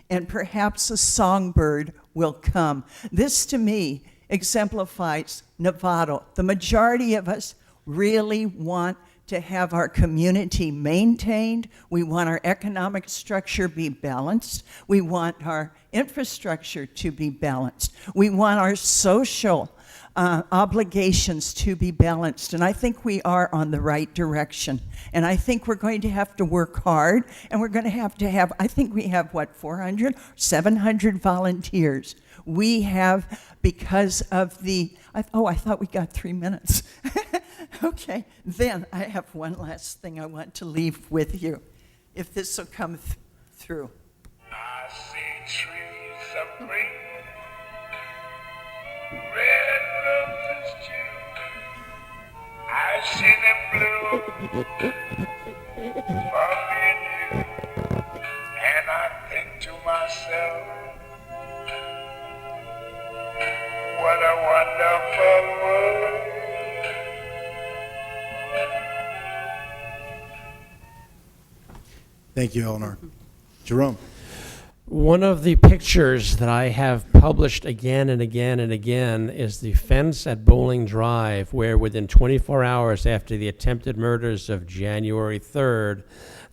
and perhaps a songbird will come. This to me exemplifies Novato. The majority of us really want to have our community maintained. We want our economic structure be balanced. We want our infrastructure to be balanced. We want our social obligations to be balanced. And I think we are on the right direction. And I think we're going to have to work hard, and we're going to have, I think we have, what, 400, 700 volunteers. We have, because of the, I thought we got 3 minutes. Okay, then I have one last thing I want to leave with you, if this will come through.
I see trees of green, red roses too. I see them blue for me and you. And I think to myself, what a wonderful world.
Thank you, Eleanor. Jerome?
One of the pictures that I have published again and again and again is the fence at Bowling Drive, where within 24 hours after the attempted murders of January 3rd,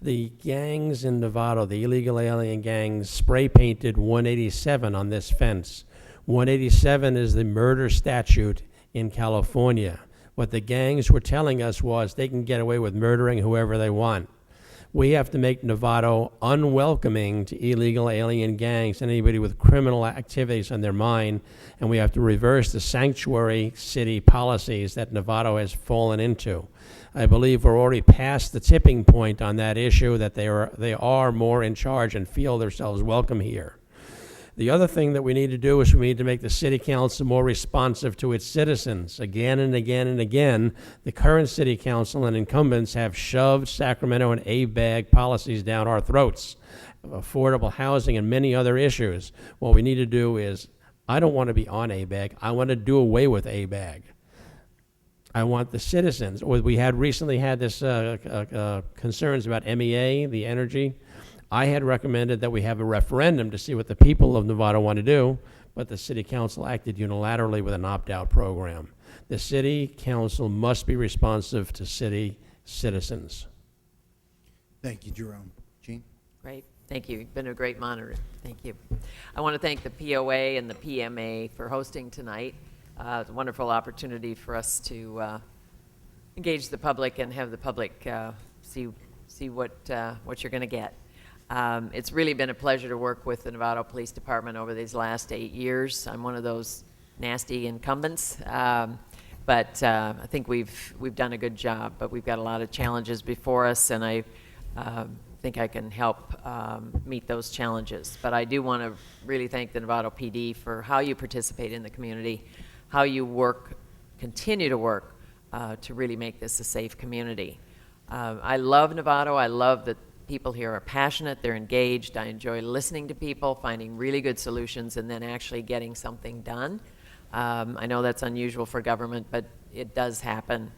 the gangs in Novato, the illegal alien gangs, spray painted 187 on this fence. 187 is the murder statute in California. What the gangs were telling us was they can get away with murdering whoever they want. We have to make Novato unwelcoming to illegal alien gangs and anybody with criminal activities on their mind, and we have to reverse the sanctuary city policies that Novato has fallen into. I believe we're already past the tipping point on that issue, that they are more in charge and feel themselves welcome here. The other thing that we need to do is we need to make the city council more responsive to its citizens. Again and again and again, the current city council and incumbents have shoved Sacramento and ABAG policies down our throats, affordable housing and many other issues. What we need to do is, I don't want to be on ABAG. I want to do away with ABAG. I want the citizens. We had recently had this concerns about MEA, the energy. I had recommended that we have a referendum to see what the people of Novato want to do, but the city council acted unilaterally with an opt-out program. The city council must be responsive to city citizens.
Thank you, Jerome. Jean?
Great. Thank you. You've been a great monitor. Thank you. I want to thank the POA and the PMA for hosting tonight. It's a wonderful opportunity for us to engage the public and have the public see what you're going to get. It's really been a pleasure to work with the Novato Police Department over these last 8 years. I'm one of those nasty incumbents, but I think we've done a good job. But we've got a lot of challenges before us, and I think I can help meet those challenges. But I do want to really thank the Novato PD for how you participate in the community, how you work, continue to work to really make this a safe community. I love Novato. I love that people here are passionate, they're engaged. I enjoy listening to people, finding really good solutions, and then actually getting something done. I know that's unusual for government, but it does happen.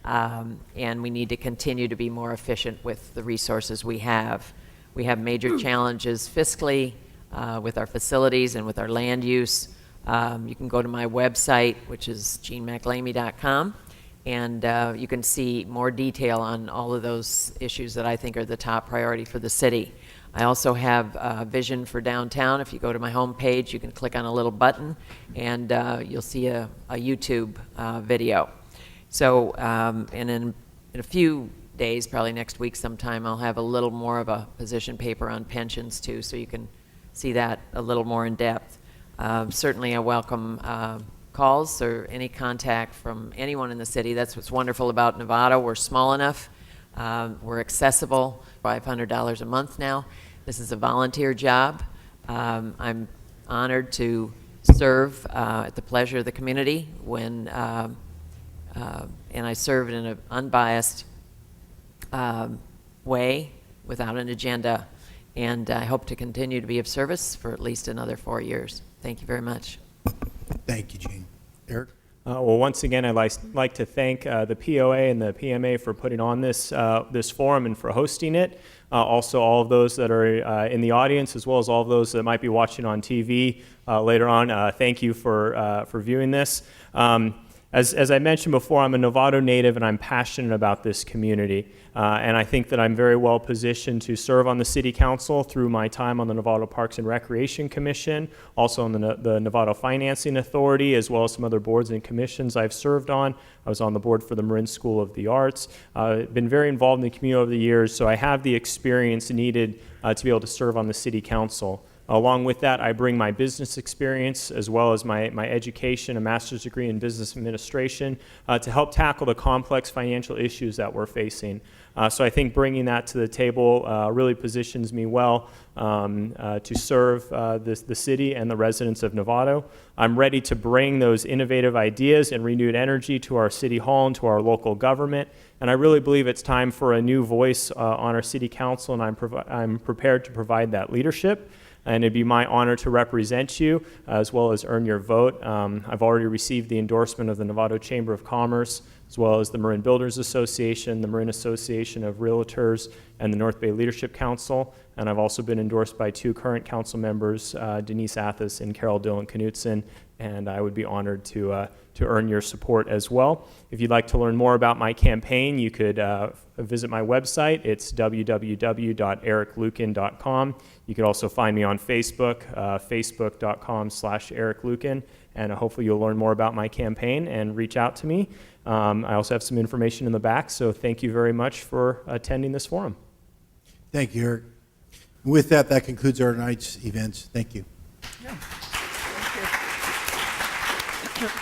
And we need to continue to be more efficient with the resources we have. We have major challenges fiscally with our facilities and with our land use. You can go to my website, which is jeanmclamey.com, and you can see more detail on all of those issues that I think are the top priority for the city. I also have a vision for downtown. If you go to my homepage, you can click on a little button, and you'll see a YouTube video. So, and in a few days, probably next week sometime, I'll have a little more of a position paper on pensions too, so you can see that a little more in depth. Certainly I welcome calls or any contact from anyone in the city. That's what's wonderful about Novato. We're small enough. We're accessible, $500 a month now. This is a volunteer job. I'm honored to serve at the pleasure of the community when, and I serve in an unbiased way without an agenda. And I hope to continue to be of service for at least another 4 years. Thank you very much.
Thank you, Gene. Eric?
Well, once again, I'd like to thank the POA and the PMA for putting on this forum and for hosting it. Also, all of those that are in the audience, as well as all of those that might be watching on TV later on, thank you for viewing this. As I mentioned before, I'm a Novato native and I'm passionate about this community. And I think that I'm very well positioned to serve on the City Council through my time on the Novato Parks and Recreation Commission, also on the Novato Financing Authority, as well as some other boards and commissions I've served on. I was on the board for the Marin School of the Arts. Been very involved in the community over the years, so I have the experience needed to be able to serve on the City Council. Along with that, I bring my business experience as well as my education, a master's degree in business administration, to help tackle the complex financial issues that we're facing. So I think bringing that to the table really positions me well to serve the city and the residents of Novato. I'm ready to bring those innovative ideas and renewed energy to our city hall and to our local government. And I really believe it's time for a new voice on our city council, and I'm prepared to provide that leadership. And it'd be my honor to represent you as well as earn your vote. I've already received the endorsement of the Novato Chamber of Commerce, as well as the Marin Builders Association, the Marin Association of Realtors, and the North Bay Leadership Council. And I've also been endorsed by 2 current council members, Denise Athas and Carol Dillon Knutson, and I would be honored to earn your support as well. If you'd like to learn more about my campaign, you could visit my website. It's www.ericlukin.com. You can also find me on Facebook, facebook.com/ericlukin, and hopefully you'll learn more about my campaign and reach out to me. I also have some information in the back, so thank you very much for attending this forum.
Thank you, Eric. With that, that concludes our night's events. Thank you.
Yeah. Thank you.